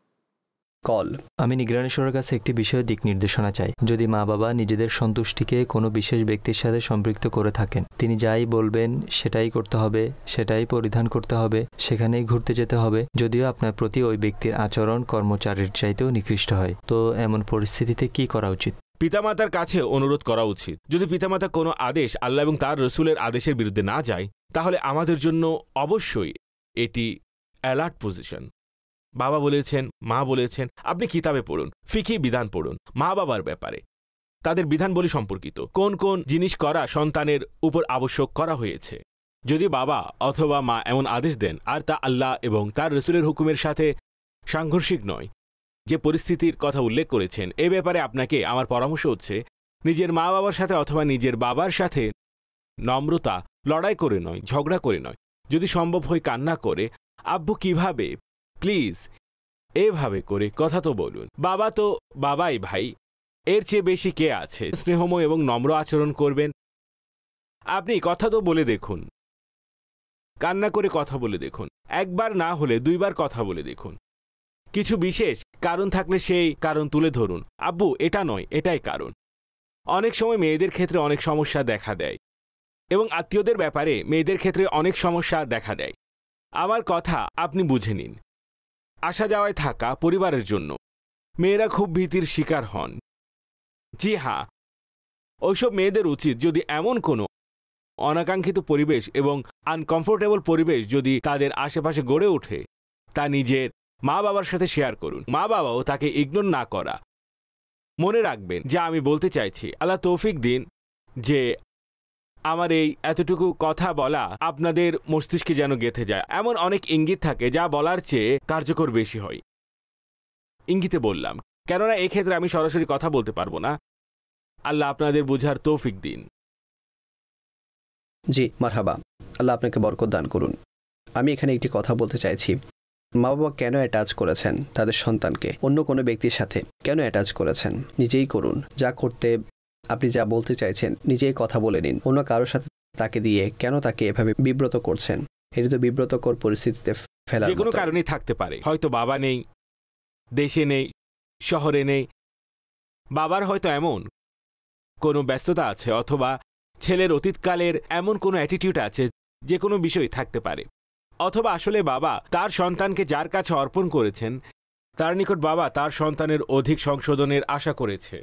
Speaker 2: কল।
Speaker 6: আমি নিগরানি শুরার কাছে একটি বিষয়ে দিক নির্দেশনা চাই। যদি মা বাবা নিজেদের সন্তুষ্টিকে কোনো বিশেষ ব্যক্তির সাথে সম্পৃক্ত করে থাকেন, তিনি যাই বলবেন সেটাই করতে হবে, সেটাই পরিধান করতে হবে, সেখানেই ঘুরতে যেতে হবে, যদিও আপনার প্রতি ওই ব্যক্তির আচরণ কর্মচারীর চাইতেও নিকৃষ্ট হয়, তো এমন পরিস্থিতিতে কি করা উচিত?
Speaker 3: পিতামাতার কাছে অনুরোধ করা উচিত। যদি পিতামাতা কোনো আদেশ আল্লাহ এবং তার রসুলের আদেশের বিরুদ্ধে না যায়, তাহলে আমাদের জন্য অবশ্যই এটি অ্যালার্ট পজিশন। বাবা বলেছেন, মা বলেছেন, আপনি কিতাবে পড়ুন, ফিকি বিধান পড়ুন মা বাবার ব্যাপারে, তাদের বিধানবলী সম্পর্কিত কোন কোন জিনিস করা সন্তানের উপর আবশ্যক করা হয়েছে। যদি বাবা অথবা মা এমন আদেশ দেন আর তা আল্লাহ এবং তার রসুলের হুকুমের সাথে সাংঘর্ষিক নয়, যে পরিস্থিতির কথা উল্লেখ করেছেন, এ ব্যাপারে আপনাকে আমার পরামর্শ হচ্ছে নিজের মা বাবার সাথে অথবা নিজের বাবার সাথে নম্রতা, লড়াই করে নয়, ঝগড়া করে নয়, যদি সম্ভব হয় কান্না করে, আব্বু কিভাবে, প্লিজ এভাবে করে কথা তো বলুন। বাবা তো বাবাই ভাই, এর চেয়ে বেশি কে আছে? স্নেহময় এবং নম্র আচরণ করবেন। আপনি কথা তো বলে দেখুন, কান্না করে কথা বলে দেখুন, একবার না হলে 2 বার কথা বলে দেখুন। কিছু বিশেষ কারণ থাকলে সেই কারণ তুলে ধরুন। আব্বু, এটা নয়, এটাই কারণ। অনেক সময় মেয়েদের ক্ষেত্রে অনেক সমস্যা দেখা দেয় এবং আত্মীয়দের ব্যাপারে মেয়েদের ক্ষেত্রে অনেক সমস্যা দেখা দেয়। আমার কথা আপনি বুঝে নিন। আসা যাওয়ায় থাকা পরিবারের জন্য মেয়েরা খুব ভীতির শিকার হন। জি হ্যাঁ, ওইসব মেয়েদের উচিত যদি এমন কোনো অনাকাঙ্ক্ষিত পরিবেশ এবং আনকমফোর্টেবল পরিবেশ যদি তাদের আশেপাশে গড়ে ওঠে, তা নিজের মা বাবার সাথে শেয়ার করুন। মা বাবাও তাকে ইগনোর না করা। মনে রাখবেন যা আমি বলতে চাইছি। আল্লাহ তৌফিক দিন যে আমার এই এতটুকু কথা বলা আপনাদের মস্তিষ্কে যেন গেঁথে যায়। এমন অনেক ইঙ্গিত থাকে যা বলার চেয়ে কার্যকর বেশি হয়। ইঙ্গিতে বললাম, কেননা এক্ষেত্রে আমি সরাসরি কথা বলতে পারবো না। আল্লাহ আপনাদের বোঝার তৌফিক দিন।
Speaker 2: জি মারহাবা, আল্লাহ আপনাকে বরকত দান করুন। আমি এখানে একটি কথা বলতে চাইছি। মা বাবা কেন অ্যাটাচ করেছেন তাদের সন্তানকে অন্য কোনো ব্যক্তির সাথে? কেন অ্যাটাচ করেছেন? নিজেই করুন। যা করতে আপনি যা বলতে চাইছেন নিজেই কথা বলে নিন। অন্য কারোর সাথে তাকে দিয়ে কেন তাকে এভাবে বিব্রত করছেন? এটি তো বিব্রতকর পরিস্থিতিতে ফেলা।
Speaker 3: যে কোনো কারণেই থাকতে পারে। হয়তো বাবা নেই, দেশে নেই, শহরে নেই। বাবার হয়তো এমন কোনো ব্যস্ততা আছে, অথবা ছেলের অতীতকালের এমন কোনো অ্যাটিটিউড আছে, যে কোনো বিষয় থাকতে পারে। অথবা আসলে বাবা তার সন্তানকে যার কাছে অর্পণ করেছেন তার নিকট বাবা তার সন্তানের অধিক সংশোধনের আশা করেছে।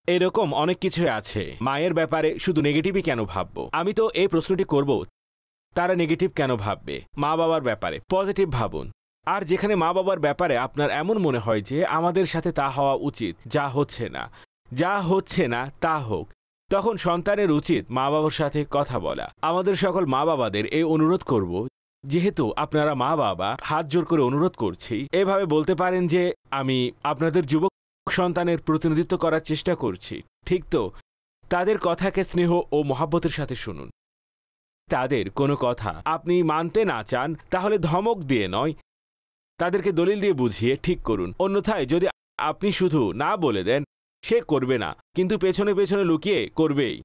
Speaker 3: এরকম অনেক কিছুই আছে। মায়ের ব্যাপারে শুধু নেগেটিভই কেন ভাববো? আমি তো এই প্রশ্নটি করব, তারা নেগেটিভ কেন ভাববে? মা বাবার ব্যাপারে পজিটিভ ভাবুন। আর যেখানে মা বাবার ব্যাপারে আপনার এমন মনে হয় যে আমাদের সাথে তা হওয়া উচিত, যা হচ্ছে না তা হোক, তখন সন্তানের উচিত মা বাবার সাথে কথা বলা। আমাদের সকল মা বাবাদের এই অনুরোধ করব, যেহেতু আপনারা মা বাবা, হাত জোর করে অনুরোধ করছি, এভাবে বলতে পারেন যে আমি আপনাদের যুবক সন্তানের প্রতিনিধিত্ব করার চেষ্টা করছি, ঠিক তো? তাদের কথাকে স্নেহ ও মহাব্বতের সাথে শুনুন। তাদের কোনো কথা আপনি মানতে না চান তাহলে ধমক দিয়ে নয়, তাদেরকে দলিল দিয়ে বুঝিয়ে ঠিক করুন। অন্যথায় যদি আপনি শুধু না বলে দেন, সে করবে না, কিন্তু পেছনে পেছনে লুকিয়ে করবেই।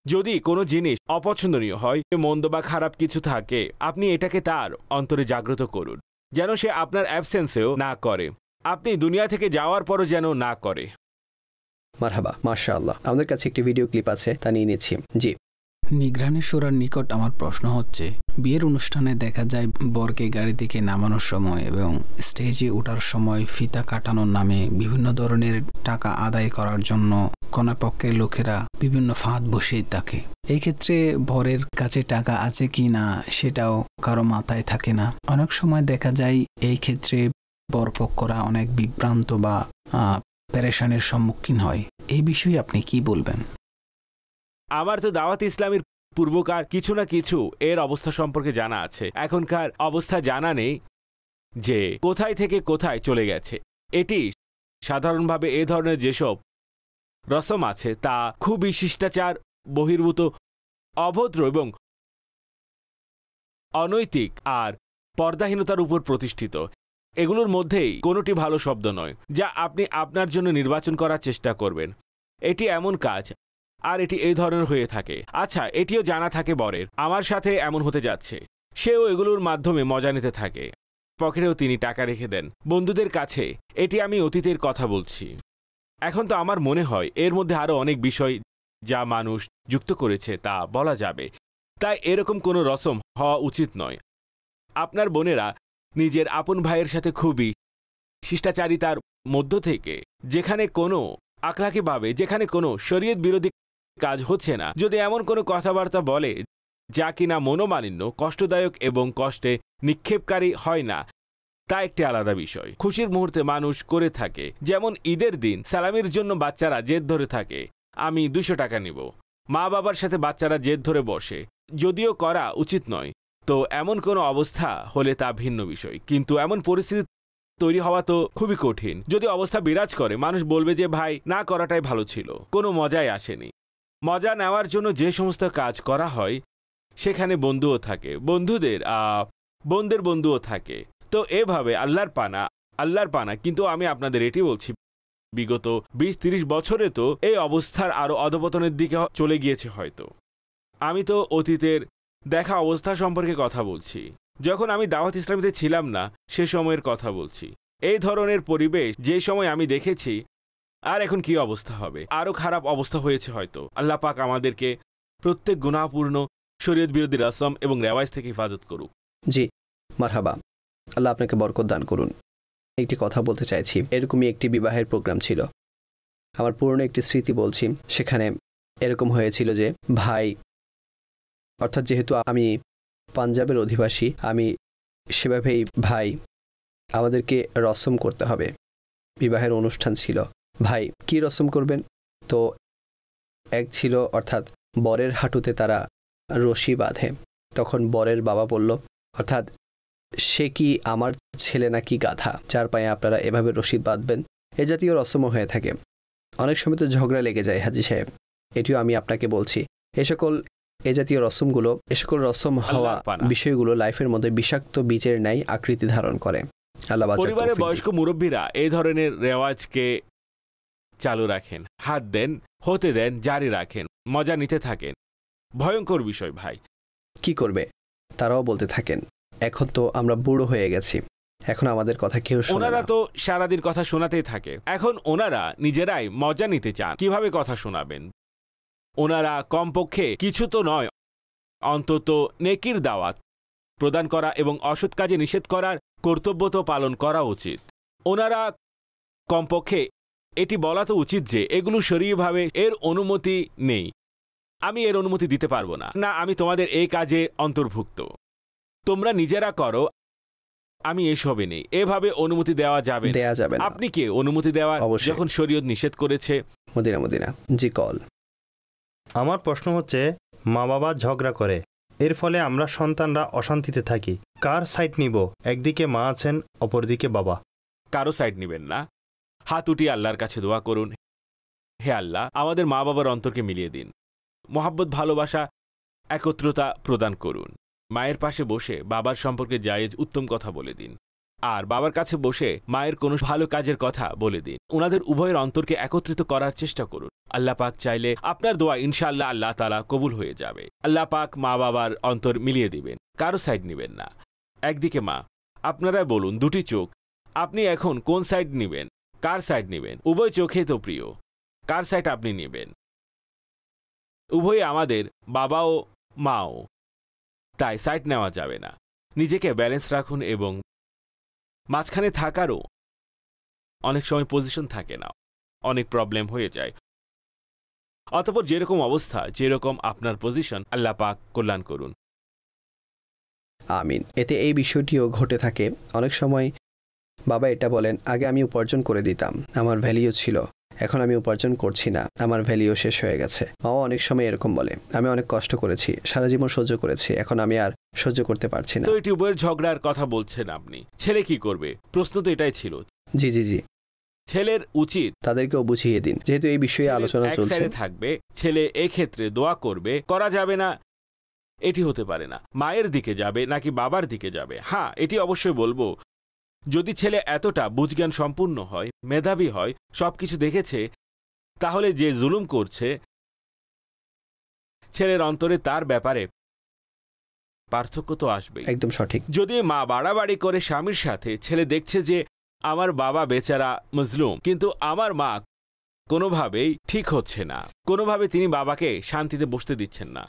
Speaker 3: যদি কোনো জিনিস অপছন্দনীয় হয়, মন্দ বা খারাপ কিছু থাকে, আপনি এটাকে তার অন্তরে জাগ্রত করুন, যেন সে আপনার অ্যাবসেন্সেও না করে, আপনি দুনিয়া থেকে যাওয়ার পরও যেন না করে।
Speaker 2: মারহাবা, মাশাআল্লাহ। আমাদের কাছে একটি ভিডিও ক্লিপ আছে, তা নিয়ে নিচ্ছি। জি।
Speaker 8: নিগরানি শুরার নিকট আমার প্রশ্ন হচ্ছে, বিয়ের অনুষ্ঠানে দেখা যায় বরকে গাড়ি থেকে নামানোর সময় এবং স্টেজে ওঠার সময় ফিতা কাটানোর নামে বিভিন্ন ধরনের টাকা আদায় করার জন্য কনেপক্ষের লোকেরা বিভিন্ন ফাঁদ বসিয়ে থাকে। এই ক্ষেত্রে বরের কাছে টাকা আছে কি না সেটাও কারো মাথায় থাকে না। অনেক সময় দেখা যায় এই ক্ষেত্রে বরপক্ষরা অনেক বিভ্রান্ত বা পেরেশানির সম্মুখীন হয়। এই বিষয়ে আপনি কি বলবেন?
Speaker 3: আমার তো দাওয়াত ইসলামের পূর্বকার কিছু না কিছু এর অবস্থা সম্পর্কে জানা আছে। এখনকার অবস্থা জানা নেই যে কোথায় থেকে কোথায় চলে গেছে। এটি সাধারণভাবে এ ধরনের যেসব রসম আছে তা খুবই শিষ্টাচার বহির্ভূত, অভদ্র এবং অনৈতিক আর পর্দাহীনতার উপর প্রতিষ্ঠিত। এগুলোর মধ্যেই কোনোটি ভালো শব্দ নয় যা আপনি আপনার জন্য নির্বাচন করার চেষ্টা করবেন। এটি এমন কাজ, আর এটি এই ধরনের হয়ে থাকে। আচ্ছা, এটিও জানা থাকে বরের আমার সাথে এমন হতে যাচ্ছে, সেও এগুলোর মাধ্যমে মজা নিতে থাকে, পকেটেও তিনি টাকা রেখে দেন। বন্ধুদের কাছে এটি আমি অতীতের কথা বলছি। এখন তো আমার মনে হয় এর মধ্যে আরও অনেক বিষয় যা মানুষ যুক্ত করেছে তা বলা যাবে, তাই এরকম কোনো রসম হওয়া উচিত নয়। আপনার বোনেরা নিজের আপন ভাইয়ের সাথে খুবই শিষ্টাচারিতার মধ্য থেকে, যেখানে কোনো আখলাকিভাবে, যেখানে কোনো শরীয়ত বিরোধী কাজ হচ্ছে না, যদি এমন কোনো কথাবার্তা বলে যা কিনা মনোমালিন্য, কষ্টদায়ক এবং কষ্টে নিক্ষেপকারী হয় না, তা একটি আলাদা বিষয়। খুশির মুহূর্তে মানুষ করে থাকে, যেমন ঈদের দিন সালামির জন্য বাচ্চারা জেদ ধরে থাকে, আমি 200 টাকা নিব। মা বাবার সাথে বাচ্চারা জেদ ধরে বসে, যদিও করা উচিত নয়, তো এমন কোনো অবস্থা হলে তা ভিন্ন বিষয়। কিন্তু এমন পরিস্থিতি তৈরি হওয়া তো খুবই কঠিন। যদি অবস্থা বিরাজ করে, মানুষ বলবে যে ভাই না করাটাই ভালো ছিল, কোনো মজাই আসেনি। মজা নেওয়ার জন্য যে সমস্ত কাজ করা হয় সেখানে বন্ধুও থাকে, বোনদের বন্ধুও থাকে। তো এভাবে আল্লাহর পানা। কিন্তু আমি আপনাদের এটি বলছি, বিগত ২০-৩০ বছরে তো এই অবস্থার আরও অধপতনের দিকে চলে গিয়েছে হয়তো। আমি তো অতীতের দেখা অবস্থা সম্পর্কে কথা বলছি, যখন আমি দাওয়াত ইসলামীতে ছিলাম না সে সময়ের কথা বলছি। এই ধরনের পরিবেশ যে সময় আমি দেখেছি, আর এখন কি অবস্থা হবে, আরও খারাপ অবস্থা হয়েছে হয়তো। আল্লাহ পাক আমাদেরকে প্রত্যেক গুনাহপূর্ণ শরীয়ত বিরোধী রসম এবং রেওয়াজ থেকে হেফাজত করুক।
Speaker 2: জি মারহাবা, আল্লাহ আপনাকে বরকত দান করুন। একটি কথা বলতে চাইছি, এরকমই একটি বিবাহের প্রোগ্রাম ছিল। আমার পুরনো একটি স্মৃতি বলছি। সেখানে এরকম হয়েছিল যে ভাই, অর্থাৎ যেহেতু আমি পাঞ্জাবের অধিবাসী, আমি সেভাবেই ভাই আমাদেরকে রসম করতে হবে। বিবাহের অনুষ্ঠান ছিল, ভাই কি রসম করবেন? তো এক ছিল, অর্থাৎ বরের হাঁটুতে তারা রশি বাঁধে। তখন বরের বাবা বলল, অর্থাৎ সে কি আমার ছেলে নাকি গাধা যার পায়ে আপনারা এভাবে রশি বাঁধবেন? এ জাতীয় রসমও হয়ে থাকে। অনেক সময় তো ঝগড়া লেগে যায় হাজী সাহেব, এটিও আমি আপনাকে বলছি। এ সকল রসম হওয়া বিষয়গুলো লাইফের মধ্যে বিষাক্ত বীজের ন্যায় আকৃতি ধারণ করে। আল্লাহ
Speaker 3: পরিবারের বয়স্ক মুরব্বীরা এই ধরনের রেওয়াজকে চালু রাখেন, হাত দেন, হতে দেন, জারি রাখেন, মজা নিতে থাকেন। ভয়ঙ্কর বিষয় ভাই।
Speaker 2: কি করবে? তারাও বলতে থাকেন, এখন তো আমরা বুড়ো হয়ে গেছি, এখন আমাদের কথা কেউ শোনে না।
Speaker 3: ওনারা তো সারাদিন কথা শোনাতেই থাকে, এখন ওনারা নিজেরাই মজা নিতে চান, কিভাবে কথা শোনাবেন? ওনারা কমপক্ষে কিছু তো নয়, অন্তত নেকির দাওয়াত প্রদান করা এবং অসৎ কাজে নিষেধ করার কর্তব্য তো পালন করা উচিত। ওনারা কমপক্ষে এটি বলা তো উচিত যে এগুলো শরীয়ভাবে এর অনুমতি নেই, আমি এর অনুমতি দিতে পারবো না, না আমি তোমাদের এই কাজে অন্তর্ভুক্ত, তোমরা নিজেরা করো, আমি এসবে নেই। এভাবে অনুমতি দেওয়া যাবে না। আপনি কে অনুমতি দেওয়া যখন শরীয়ত নিষেধ করেছে?
Speaker 2: মদিনা জি কল।
Speaker 4: আমার প্রশ্ন হচ্ছে, মা বাবা ঝগড়া করে, এর ফলে আমরা সন্তানরা অশান্তিতে থাকি, কার সাইড নিব? একদিকে মা আছেন, অপরদিকে বাবা।
Speaker 3: কারো সাইড নিবেন না, হাত উঠিয়ে আল্লাহর কাছে দোয়া করুন, হে আল্লাহ আমাদের মা বাবার অন্তরকে মিলিয়ে দিন, মহাব্বত, ভালোবাসা, একত্রতা প্রদান করুন। মায়ের পাশে বসে বাবার সম্পর্কে জায়েজ উত্তম কথা বলে দিন, আর বাবার কাছে বসে মায়ের কোনো ভালো কাজের কথা বলে দিন। ওনাদের উভয়ের অন্তরকে একত্রিত করার চেষ্টা করুন। আল্লাহ পাক চাইলে আপনার দোয়া ইনশাআল্লাহ আল্লাহ তাআলা কবুল হয়ে যাবে। আল্লাহ পাক মা বাবার অন্তর মিলিয়ে দিবেন। কারো সাইড নেবেন না। একদিকে মা, আপনারা বলুন, দুটি চোখ, আপনি এখন কোন সাইড নেবেন? কার সাইড নেবেন? উভয় চোখেই তো প্রিয়, কার সাইড আপনি নেবেন? উভয়ই আমাদের বাবা ও মাও, তাই সাইড নেওয়া যাবে না। নিজেকে ব্যালেন্স রাখুন এবং মাঝখানে থাকারও অনেক সময় পজিশন থাকে না, অনেক প্রবলেম হয়ে যায়। অতঃপর যেরকম অবস্থা, যেরকম আপনার পজিশন, আল্লাহ পাক কল্যাণ করুন।
Speaker 2: আমিন। এতে এই বিষয়টিও ঘটে থাকে। অনেক সময় বাবা এটা বলেন, আগে আমি উপার্জন করে দিতাম, আমার ভ্যালিউ ছিল, এখন আমি উপার্জন করছি না, আমার ভ্যালিউ শেষ হয়ে গেছে। মাও অনেক সময় এরকম বলে, আমি অনেক কষ্ট করেছি, সারা জীবন সহ্য করেছি, এখন আমি আর সহ্য করতে পারছি না।
Speaker 3: তো এটি উভয়ের ঝগড়ার কথা বলছেন আপনি। ছেলে কি করবে? প্রশ্ন তো এটাই ছিল।
Speaker 2: জি জি জি,
Speaker 3: ছেলের উচিত
Speaker 2: তাদেরকেও বুঝিয়ে দিন, যেহেতু এই বিষয়ে আলোচনা চলছে।
Speaker 3: থাকবে ছেলে এই ক্ষেত্রে দোয়া করবে, করা যাবে না এটি হতে পারে না। মায়ের দিকে যাবে নাকি বাবার দিকে যাবে? হ্যাঁ, এটি অবশ্যই বলবো, যদি ছেলে এতটা বুঝজ্ঞান সম্পূর্ণ হয়, মেধাবী হয়, সবকিছু দেখেছে, তাহলে যে জুলুম করছে ছেলের অন্তরে তার ব্যাপারে পার্থক্য তো আসবেই।
Speaker 2: একদম সঠিক।
Speaker 3: যদি মা বাড়াবাড়ি করে স্বামীর সাথে, ছেলে দেখছে যে আমার বাবা বেচারা মজলুম, কিন্তু আমার মা কোনোভাবেই ঠিক হচ্ছে না, কোনোভাবে তিনি বাবাকে শান্তিতে বসতে দিচ্ছেন না,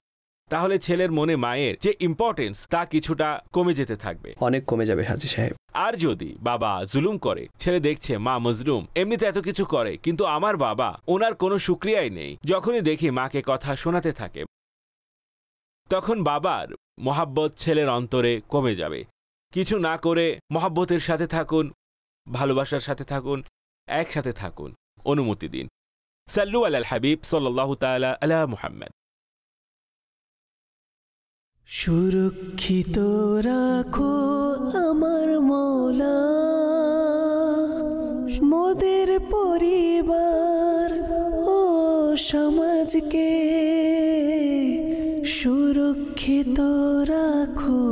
Speaker 3: তাহলে ছেলের মনে মায়ের যে ইম্পর্টেন্স তা কিছুটা কমে যেতে থাকবে,
Speaker 2: অনেক কমে যাবে হাজী সাহেব।
Speaker 3: আর যদি বাবা জুলুম করে, ছেলে দেখছে মা মজলুম, এমনিতে এত কিছু করে, কিন্তু আমার বাবা, ওনার কোনো শুকরিয়াই নেই, যখনই দেখি মাকে কথা শোনাতে থাকে, তখন বাবার মহাব্বত ছেলের অন্তরে কমে যাবে। কিছু না করে মহাব্বতের সাথে থাকুন, ভালোবাসার সাথে থাকুন, একসাথে থাকুন, অনুমতি দিন। সাল্লু আলাল হাবিব সাল্লাল্লাহু তাআলা আলা মুহাম্মদ।
Speaker 1: সুরক্ষিত রাখো আমার মৌলা মোদের পরিবার ও সমাজকে, সুরক্ষিত রাখো